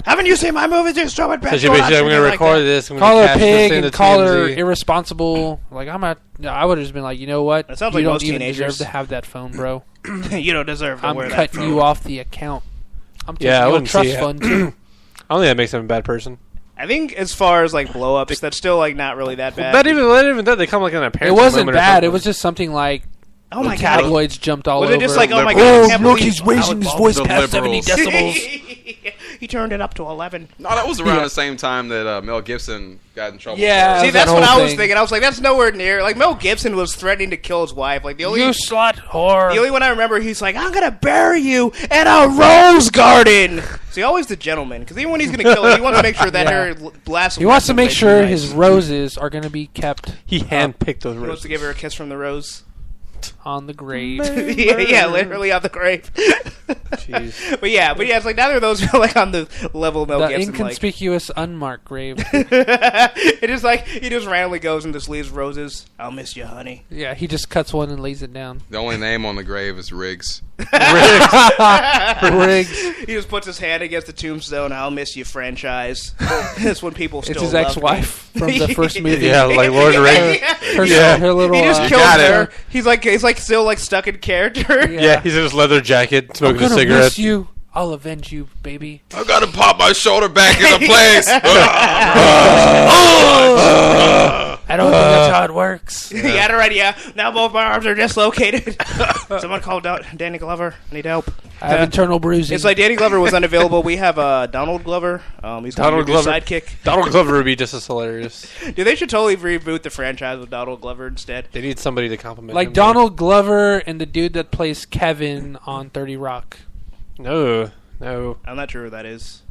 Haven't you seen my movies? You're so bad. So she basically, I'm going to record this. I'm call gonna her a cash this pig into and call her TMZ. irresponsible. Like I would have just been like, you know what? That sounds you like don't most even teenagers. deserve to have that phone, bro. You don't deserve to I'm wear that. cutting phone. you off the account. I'm taking Yeah, I your wouldn't trust see it. fund too. I don't think that makes him a bad person. I think as far as like blow ups, that's still like not really that bad. Not even that. They come like in a It parenting wasn't moment or bad. It something. was just something like oh my the god. tabloids jumped all Was over. it just like, oh my Liberals. god, I Oh, can't look, believe he's raising Alec his voice The past 70 liberals. decibels. He turned it up to 11. No, that was around Yeah. the same time that Mel Gibson got in trouble. Yeah. for- See, that that's what whole I was thing. thinking. I was like, that's nowhere near. Like Mel Gibson was threatening to kill his wife. Like the only You slut whore. The only one I remember, he's like, I'm going to bury you in a rose garden. See, always the gentleman. Because even when he's going to kill her, he wants to make sure that Yeah. her blasts. He wants to make sure his roses are going to be kept He handpicked those He wants roses. to give her a kiss from the rose. on the grave. yeah, literally on the grave. Jeez. but yeah, it's like neither of those are like on the level of Mel The Gibson. Like. inconspicuous unmarked grave. It is like he just randomly goes and just leaves roses. I'll miss you, honey. Yeah, he just cuts one and lays it down. The only name on the grave is Riggs. Riggs. He just puts his hand against the tombstone. I'll miss you, franchise. That's when people still. It's his love ex-wife from the first movie. Yeah, like Lord of the Rings. Her little. He just You kills got it. her. He's like still like stuck in character. Yeah, he's in his leather jacket, I'm smoking a gonna cigarette. miss you. I'll avenge you, baby. I gotta pop my shoulder back into place. I don't think that's how it works. You got it right, yeah. Now both my arms are dislocated. Someone called Danny Glover. I need help. I have internal bruising. It's like Danny Glover was unavailable. We have Donald Glover. He's Donald Donald Glover. sidekick. Donald Glover would be just as hilarious. Dude, they should totally reboot the franchise with Donald Glover instead. They need somebody to compliment like him. Donald Glover and the dude that plays Kevin on 30 Rock. No. I'm not sure who that is.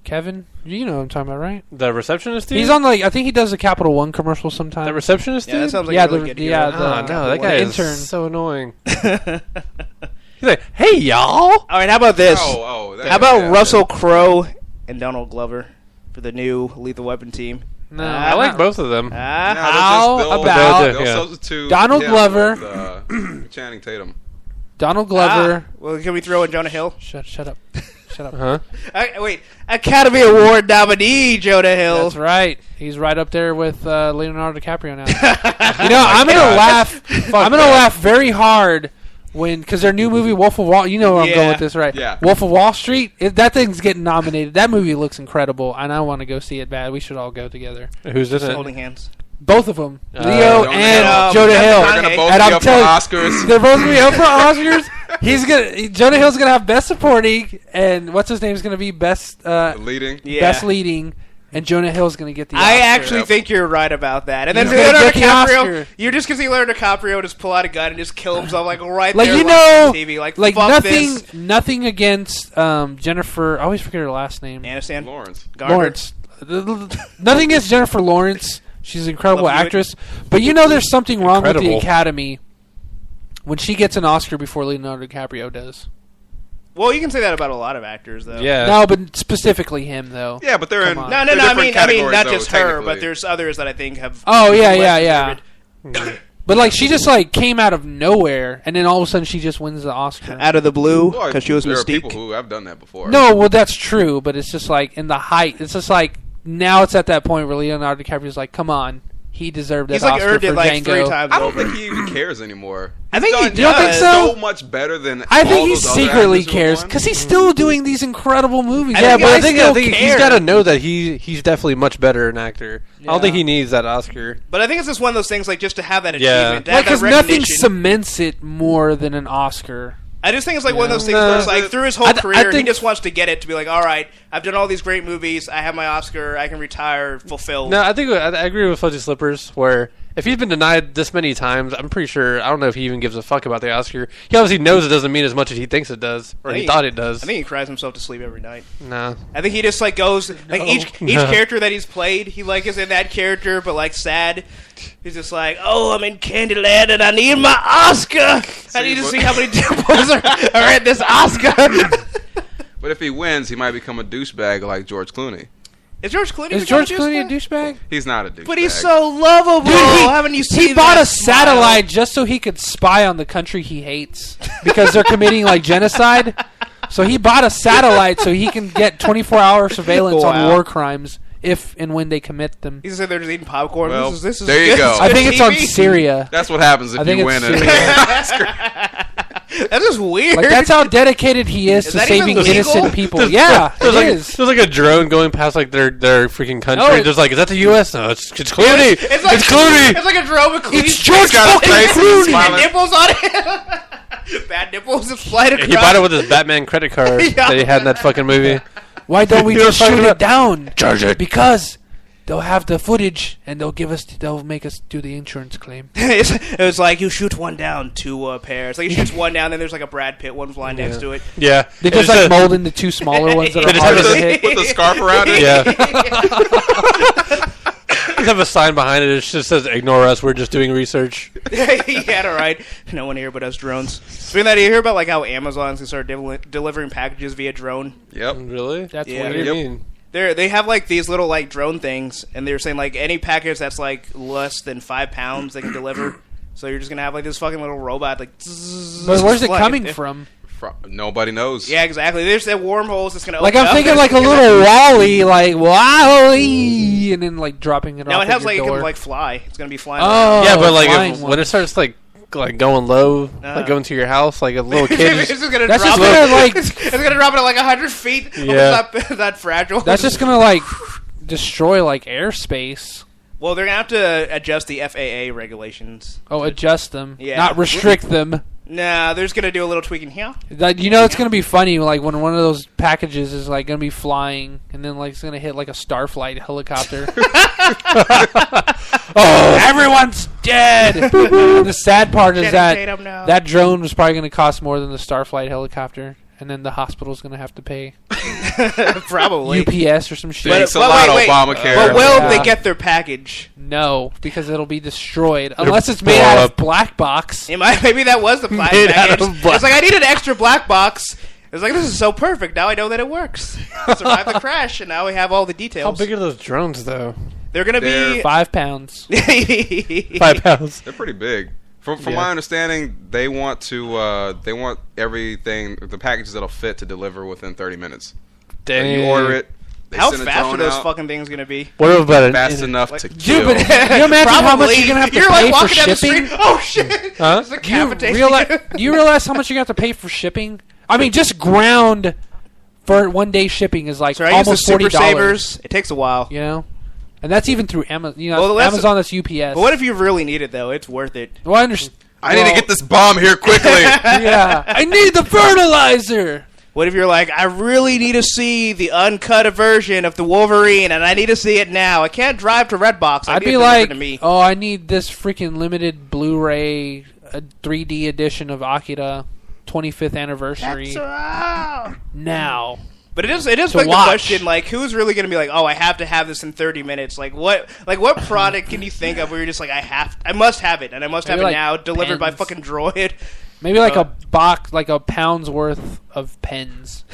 Kevin? You know what I'm talking about, right? The receptionist dude? He's on like I think he does a Capital One commercial sometime. The receptionist Yeah, dude? that sounds like Yeah, a really the- good yeah, hero. the- Oh, no, that guy intern. is so annoying. He's like, hey, y'all. All right, how about this? How about Russell Crowe and Donald Glover for the new Lethal Weapon team? No, I like both of them. How about Yeah. substitute Donald him Glover. with, Channing Tatum. Donald Glover. Well, can we throw in Jonah Hill? Shut up. Shut up. Huh? Wait, Academy Award nominee Jonah Hill. That's right. He's right up there with Leonardo DiCaprio now. You know, I'm gonna laugh. I'm gonna laugh very hard because their new movie Wolf of Wall. You know where I'm going with this, right? Yeah. Wolf of Wall Street. That thing's getting nominated. That movie looks incredible, and I want to go see it bad. We should all go together. Who's this? Holding hands. Both of them, Leo Jonah and Hill. Jonah Hill. They're gonna both And be I'm up for telling you, Oscars. they're both gonna be up for Oscars. Jonah Hill's gonna have Best Supporting, and what's his name's gonna be Best Leading. Best Leading, and Jonah Hill's gonna get the. I Oscar. actually think you're right about that. And then He's gonna Leonardo get the DiCaprio, Oscar. you're just gonna see Leonardo DiCaprio just pull out a gun and just kill himself like right Like there you live know, on TV. Like fuck nothing, this. nothing against Jennifer. I always forget her last name. Aniston. Lawrence. Garner. Lawrence. Nothing against Jennifer Lawrence. She's an incredible Love you. actress. But you know, there's something wrong with the Incredible. Academy when she gets an Oscar before Leonardo DiCaprio does. Well, you can say that about a lot of actors, though. Yeah. No, but specifically him, though. Yeah, but they're in. Come on. No. I mean, not just her, but there's others that I think have. Oh yeah. But like, she just like came out of nowhere, and then all of a sudden she just wins the Oscar Out of the blue, because she was There Mystique. are people who have done that before. No, well that's true, but it's just like in the height. It's just like now it's at that point where Leonardo DiCaprio's like, come on, he deserved that He's like Oscar earned for it like Django. 3 times I don't over. think he even cares anymore. I think he He's does. You don't think so? So much better than. I all think he those other secretly actors who cares won. because he's still doing these incredible movies. I Yeah, think but I I think still he's care. got to know that he's definitely much better an actor. I don't think Yeah. he needs that Oscar. But I think it's just one of those things, like just to have that Yeah. achievement, to have Because that nothing recognition. cements it more than an Oscar. I just think it's like one of those things No. where it's like through his whole I career, he think- just wants to get it to be like, all right, I've done all these great movies, I have my Oscar, I can retire fulfilled. No, I think I agree with Fuzzy Slippers. Where if he's been denied this many times, I'm pretty sure I don't know if he even gives a fuck about the Oscar. He obviously knows it doesn't mean as much as he thinks it does, or I he think thought it does. I think he cries himself to sleep every night. No, I think he just like goes like each No. character that he's played, he like is in that character, but like sad. He's just like, oh, I'm in Candyland and I need my Oscar. I need to see how many dimples are in this Oscar. But if he wins, he might become a douchebag like George Clooney. Is George Clooney? Is become George Clooney a douchebag? He's not a douchebag. But he's so lovable. Dude, Haven't you seen he bought that a smile? satellite just so he could spy on the country he hates because they're committing like genocide. So he bought a satellite so he can get 24-hour surveillance on Wow. war crimes if and when they commit them. He's sitting there just eating popcorn. Well, this is there you good. go. I think it's on TV. Syria. That's what happens if I think you it's win it. serious. That's just weird. Like that's how dedicated he is to that saving even legal? innocent people. Yeah, there's it like is. there's like a drone going past like their freaking country. No, There's like, is that the U.S.? No, it's Clooney. It's like Clooney. It's like a drone with Clooney. It's George got a fucking face and he's Clooney. smiling. nipples on it. Bad nipples just flying across. He bought it with his Batman credit card Yeah. that he had in that fucking movie. Why don't we You know just what I'm shoot talking it down? Charge it. Because they'll have the footage and they'll make us do the insurance claim. It was like you shoot one down, 2 pairs. Like he shoots one down, then there's like a Brad Pitt one flying next to it. Yeah, They just like mold into 2 smaller ones that They are just harder have to a- hit. With a scarf around it. Yeah. Just have a sign behind it. It just says, "Ignore us. We're just doing research." Yeah, all right. No one here but us drones. Speaking of that, you hear about like how Amazon's gonna start delivering packages via drone? Yep. Really? That's Yeah. What do weird. you Yep. mean? They have like these little like drone things, and they're saying like any package that's like less than 5 pounds they can deliver. So you're just gonna have like this fucking little robot like. But where's it flying. coming from? Nobody knows. Yeah, exactly. There's that wormholes that's gonna. Like open I'm up thinking and like a it's gonna- little Wally, like Wally, and then like dropping it No, off it has at like your it door. can like fly. It's gonna be flying. Oh. Yeah, but like flying when it ones. starts like going low, like going to your house, like a little around. kid. It's just gonna That's drop just gonna like It's gonna drop it at like 100 feet. Yeah. It's not that fragile. that's just gonna like destroy like airspace. Well, they're gonna have to adjust the FAA regulations. Oh, adjust them, Yeah. not restrict them. Nah, they're just gonna do a little tweaking here. That you know it's gonna be funny like when one of those packages is like gonna be flying and then like it's gonna hit like a Starflight helicopter. Oh, everyone's dead. And the sad part is that Tatum, no. that drone was probably gonna cost more than the Starflight helicopter, and then the hospital's gonna have to pay Probably. UPS or some shit. Thanks a But lot, wait. Obamacare. But will Yeah. they get their package? No, because it'll be destroyed unless it's made out of black box. Maybe that was the plan Made out package. of black- It's like I need an extra black box. It's like this is so perfect. Now I know that it works. Survived the crash, and now we have all the details. How big are those drones, though? They're gonna They're be 5 pounds. 5 pounds. They're pretty big. From Yeah. my understanding, they want everything, the packages that'll fit to deliver within 30 minutes. Dang. You order it. They How send a fast are drone those out, fucking things gonna be? What about it? fast enough to Dude, kill. but can you imagine how much you're gonna have to You're pay like for walking down the shipping? street. Oh shit! Huh? It's decapitating. Do you realize how much you got to pay for shipping? I mean, just ground for 1 day shipping is like So I use the almost Super $40. Savers. It takes a while. You know, and that's even through Amazon. You know, Well, that's- Amazon. That's UPS. But what if you really need it though? It's worth it. Well, I understand. I need to get this bomb here quickly. Yeah, I need the fertilizer. What if you're like, I really need to see the uncut version of the Wolverine, and I need to see it now. I can't drive to Redbox. I I'd need be it delivered like, to me. oh, I need this freaking limited Blu-ray 3D edition of Akira 25th anniversary now. But it is like the question, like, who's really going to be like, oh, I have to have this in 30 minutes? Like, what product can you think of where you're just like, I must have it, and I must have it now, delivered by fucking Droid? Maybe like a box, like a pound's worth of pens.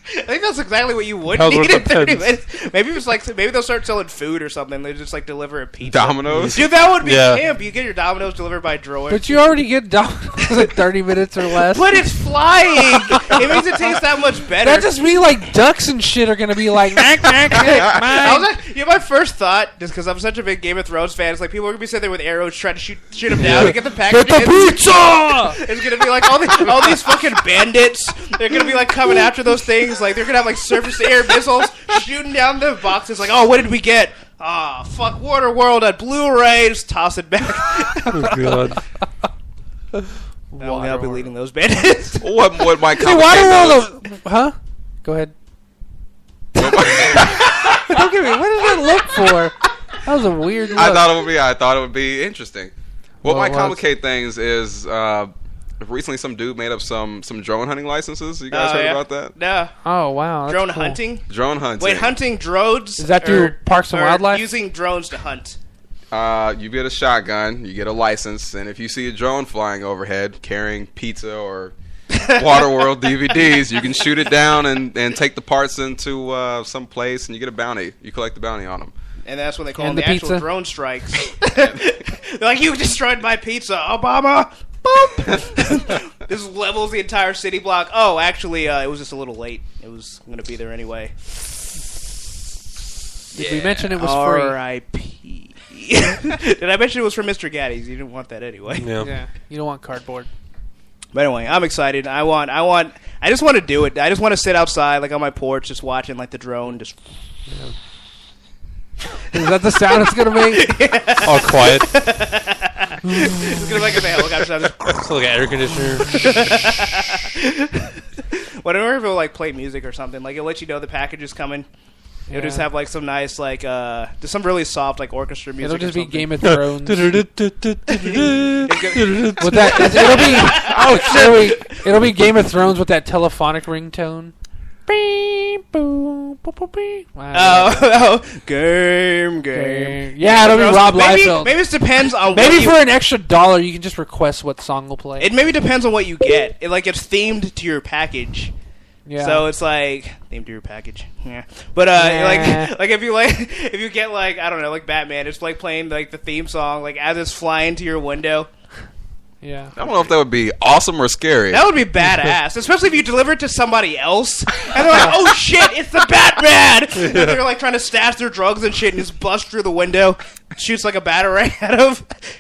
I think that's exactly what you would need in 30 minutes. Maybe it's like maybe they'll start selling food or something. They just like deliver a pizza. Domino's? Dude, that would be camp. You get your Domino's delivered by Droid. But you already get Domino's in 30 minutes or less. But it's flying. It makes it taste that much better. That just means like ducks and shit are gonna be like. Knack, knack, knack, my first thought, just because I'm such a big Game of Thrones fan, is like people are gonna be sitting there with arrows trying to shoot them down to get the package. Get the pizza! It's gonna be like all these fucking bandits. They're gonna be like coming after those things. Like they're gonna have like surface-to-air missiles shooting down the boxes. Like, oh, what did we get? Ah, fuck, Waterworld at Blu-ray. Just toss it back. Oh god. I'll be leading those bandits. What might complicate Waterworld? Huh? Go ahead. Don't give me. What did that look for? That was a weird look. I thought it would be interesting. What might complicate things is recently some dude made up some drone hunting licenses. You guys heard about that? No. Oh wow. Drone hunting. Drone hunting. Wait, hunting drones? Is that through Parks and Wildlife? Using drones to hunt. You get a shotgun, you get a license, and if you see a drone flying overhead carrying pizza or Waterworld DVDs, you can shoot it down and take the parts into some place, and you get a bounty. You collect the bounty on them. And that's when they call them the actual drone strikes. They're like, you destroyed my pizza, Obama. Boop. This levels the entire city block. Oh, actually, it was just a little late. It was going to be there anyway. Did we mention it was free? R.I.P. Did I mention it was from Mr. Gaddy's? You didn't want that anyway. Yeah. You don't want cardboard. But anyway, I'm excited. I just want to do it. I just want to sit outside, like on my porch, just watching like the drone just. Yeah. Is that the sound it's gonna make? All quiet. It's gonna make a helicopter sound. It's like an air conditioner. Whatever, if it'll like play music or something, like it'll let you know the package is coming. It'll just have like some nice like just some really soft like orchestra music. It'll just be Game of Thrones. With that, it'll be Game of Thrones with that telephonic ringtone. Wow. Game. Yeah, it'll be Rob Liefeld. Maybe it depends on. Maybe for an extra $1, you can just request what song will play. It maybe depends on what you get. It like it's themed to your package. Yeah. So it's like themed to your package. Yeah. But like if you get like I don't know like Batman, it's like playing like the theme song like as it's flying to your window. Yeah. I don't know if that would be awesome or scary. That would be badass, especially if you deliver it to somebody else and they're like, "Oh shit, it's the Batman!" And they're like trying to stash their drugs and shit, and just bust through the window, shoots like a batarang at him,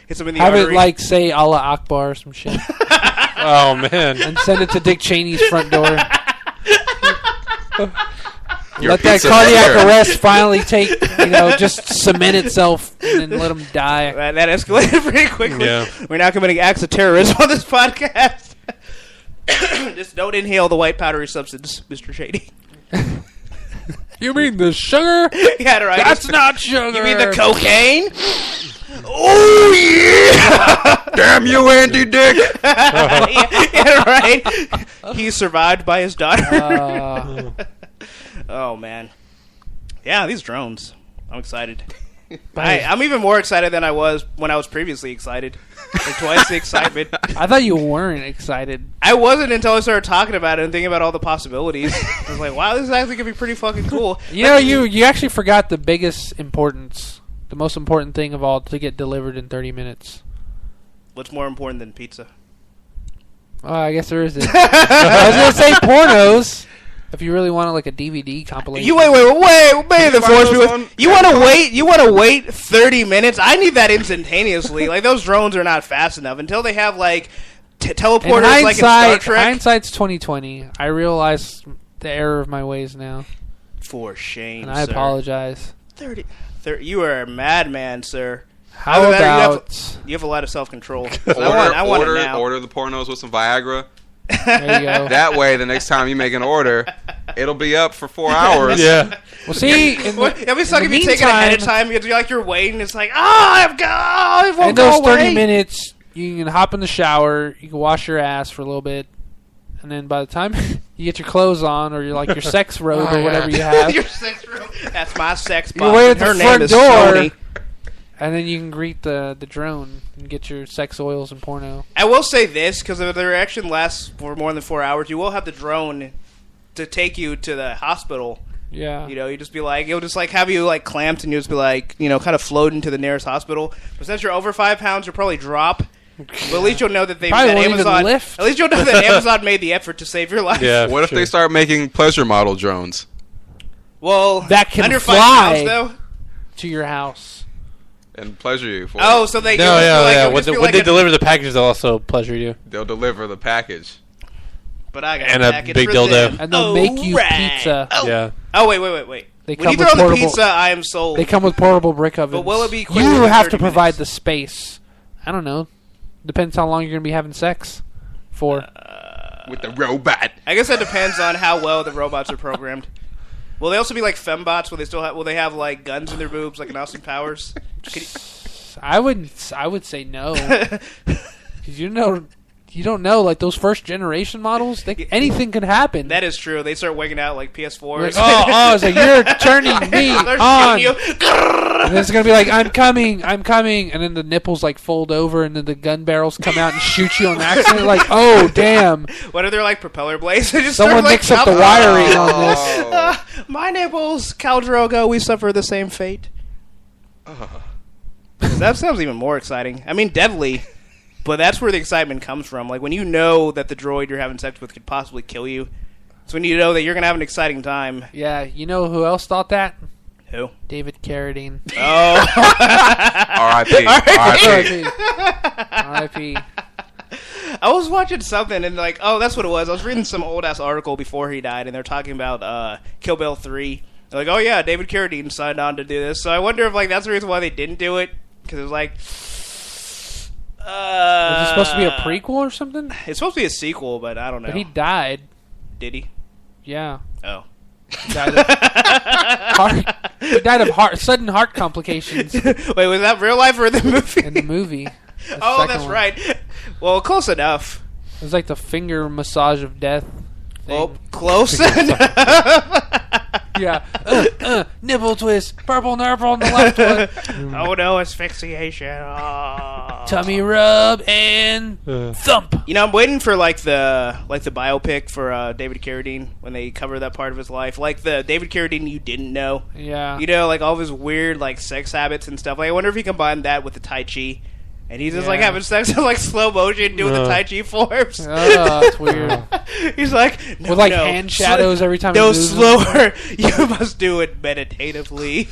hits him in the artery. Have it like say Allah Akbar or some shit. Oh man! And send it to Dick Cheney's front door. Let that cardiac arrest finally just cement itself and then let him die. That escalated pretty quickly. Yeah. We're now committing acts of terrorism on this podcast. Just don't inhale the white powdery substance, Mr. Shady. You mean the sugar? Yeah, right. That's not sugar. You mean the cocaine? Oh, yeah! Damn you, Andy Dick! Yeah, right. He's survived by his daughter. Oh, man. Yeah, these drones. I'm excited. I'm even more excited than I was when I was previously excited. Like twice the excitement. I thought you weren't excited. I wasn't until I started talking about it and thinking about all the possibilities. I was like, wow, this is actually going to be pretty fucking cool. You actually forgot the biggest importance, the most important thing of all, to get delivered in 30 minutes. What's more important than pizza? Oh, I guess there isn't. I was going to say pornos. If you really want like a DVD compilation. You wait. The force you want to wait 30 minutes? I need that instantaneously. Like those drones are not fast enough until they have like teleporters like in Star Trek. Hindsight's 2020. I realize the error of my ways now. For shame, and I apologize. 30. You are a madman, sir. How about you have a lot of self-control. I want it now. Order the pornos with some Viagra. There you go. That way, the next time you make an order, it'll be up for 4 hours. Yeah. Well, see, it'll be suck if you take it ahead of time. You're waiting. It's like, I won't in those 30 minutes, you can hop in the shower. You can wash your ass for a little bit, and then by the time You get your clothes on, or your sex robe, or whatever you have. Your sex robe. That's my sex box. You wait at the front door, Sony. and then you can greet the drone and get your sex oils and porno. I will say this, because if the reaction lasts for more than 4 hours, you will have the drone to take you to the hospital. Yeah. You just be like, it'll just have you clamped, and you'll just be kind of floating to the nearest hospital. But since you're over 5 pounds, you'll probably drop. But at least you'll know that Amazon. Lift. At least you'll know that Amazon made the effort to save your life. Yeah. What if they start making pleasure model drones? Well, that can under fly 5 pounds, though, to your house and pleasure you for it. So they when they deliver the package, they'll also pleasure you. They'll deliver the package. But I got and a big dildo, and they'll make you pizza. Yeah. Oh wait. They when you throw the pizza, I am sold. They come with portable brick ovens. But will it be quicker you than have 30 to provide minutes? the space. I don't know. Depends how long you're going to be having sex for. With the robot. I guess that depends on how well the robots are programmed. Will they also be like fembots? Will they have guns in their boobs like in Austin Powers? I would say no. Because you don't know, those first generation models, anything can happen. That is true. They start waking out like PS4s. It's like, you're turning me on. And then it's going to be like, I'm coming. And then the nipples fold over, and then the gun barrels come out and shoot you on accident. Oh, damn. What are their propeller blades? Someone mix up the wiring on this. My nipples, Khal Drogo, we suffer the same fate. That sounds even more exciting. I mean, deadly. But that's where the excitement comes from. When you know that the droid you're having sex with could possibly kill you. It's when you know that you're going to have an exciting time. Yeah, you know who else thought that? Who? David Carradine. Oh. R.I.P. I was watching something and that's what it was. I was reading some old-ass article before he died, and they're talking about Kill Bill 3. They're like, oh yeah, David Carradine signed on to do this. So I wonder if that's the reason why they didn't do it. Because it was was it supposed to be a prequel or something? It's supposed to be a sequel, but I don't know. But he died. Did he? Yeah. Oh. He died of sudden heart complications. Wait, was that real life or in the movie? In the movie. Oh, that's right. Well, close enough. It was like the finger massage of death thing. Oh, close enough. Yeah. Nibble twist. Purple nurple on the left one. Oh no, asphyxiation. Oh. Tummy rub and thump. I'm waiting for the biopic for David Carradine when they cover that part of his life, the David Carradine you didn't know. Yeah. All of his weird sex habits and stuff. I wonder if he combined that with the Tai Chi. And he's just having sex in slow motion, doing the Tai Chi forms. Oh, that's weird. He's like, no, with hand shadows every time. No, he moves slower. You must do it meditatively.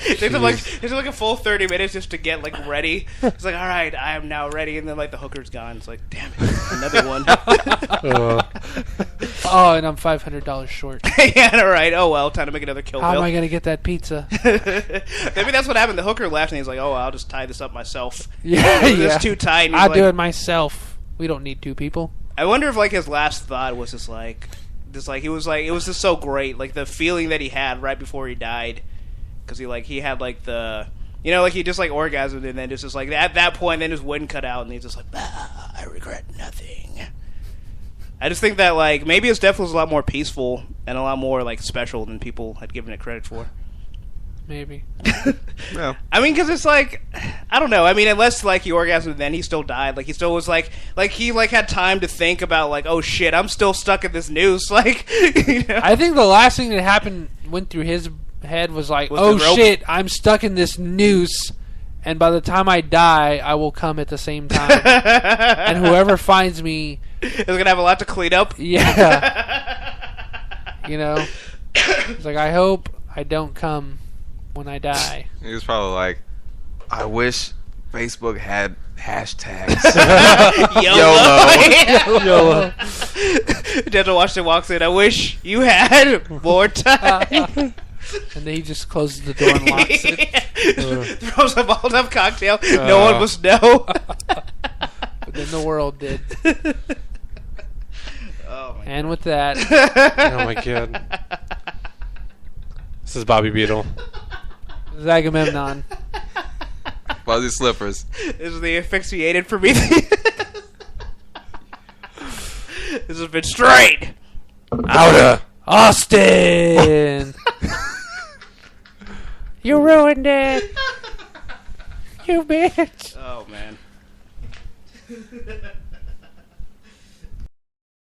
It takes him a full 30 minutes just to get ready. It's all right, I am now ready, and then the hooker's gone. It's damn it, another one. Oh, and I'm $500 short. Yeah, all right. Oh well, time to make another Kill Bill. How am I gonna get that pizza? Maybe that's what happened. The hooker left, and he's like, "Oh, I'll just tie this up myself." Yeah, It's too tight. I'll do it myself. We don't need two people. I wonder if his last thought was just he was it was just so great, the feeling that he had right before he died. Because he had the he just orgasmed, and then just at that point then his wind cut out, and he's just I regret nothing. I just think that maybe his death was a lot more peaceful and a lot more special than people had given it credit for. Maybe. Yeah. I mean, because it's I don't know. I mean, unless he orgasmed, then he still died. He still was he had time to think about oh shit, I'm still stuck in this noose. I think the last thing that went through his head was oh shit, I'm stuck in this noose, and by the time I die, I will come at the same time, and whoever finds me is gonna have a lot to clean up. Yeah. It's I hope I don't come when I die. He was probably I wish Facebook had hashtags. YOLO. Denzel Washington walks in. I wish you had more time. And then he just closes the door and locks it. Throws a balled up cocktail. No one must know. But then the world did. Oh my and with that, oh my god, this is Bobby Beetle. Zagamemnon. Fuzzy slippers. This is the asphyxiated for me. This has been straight Outta Austin. You ruined it. You bitch. Oh man.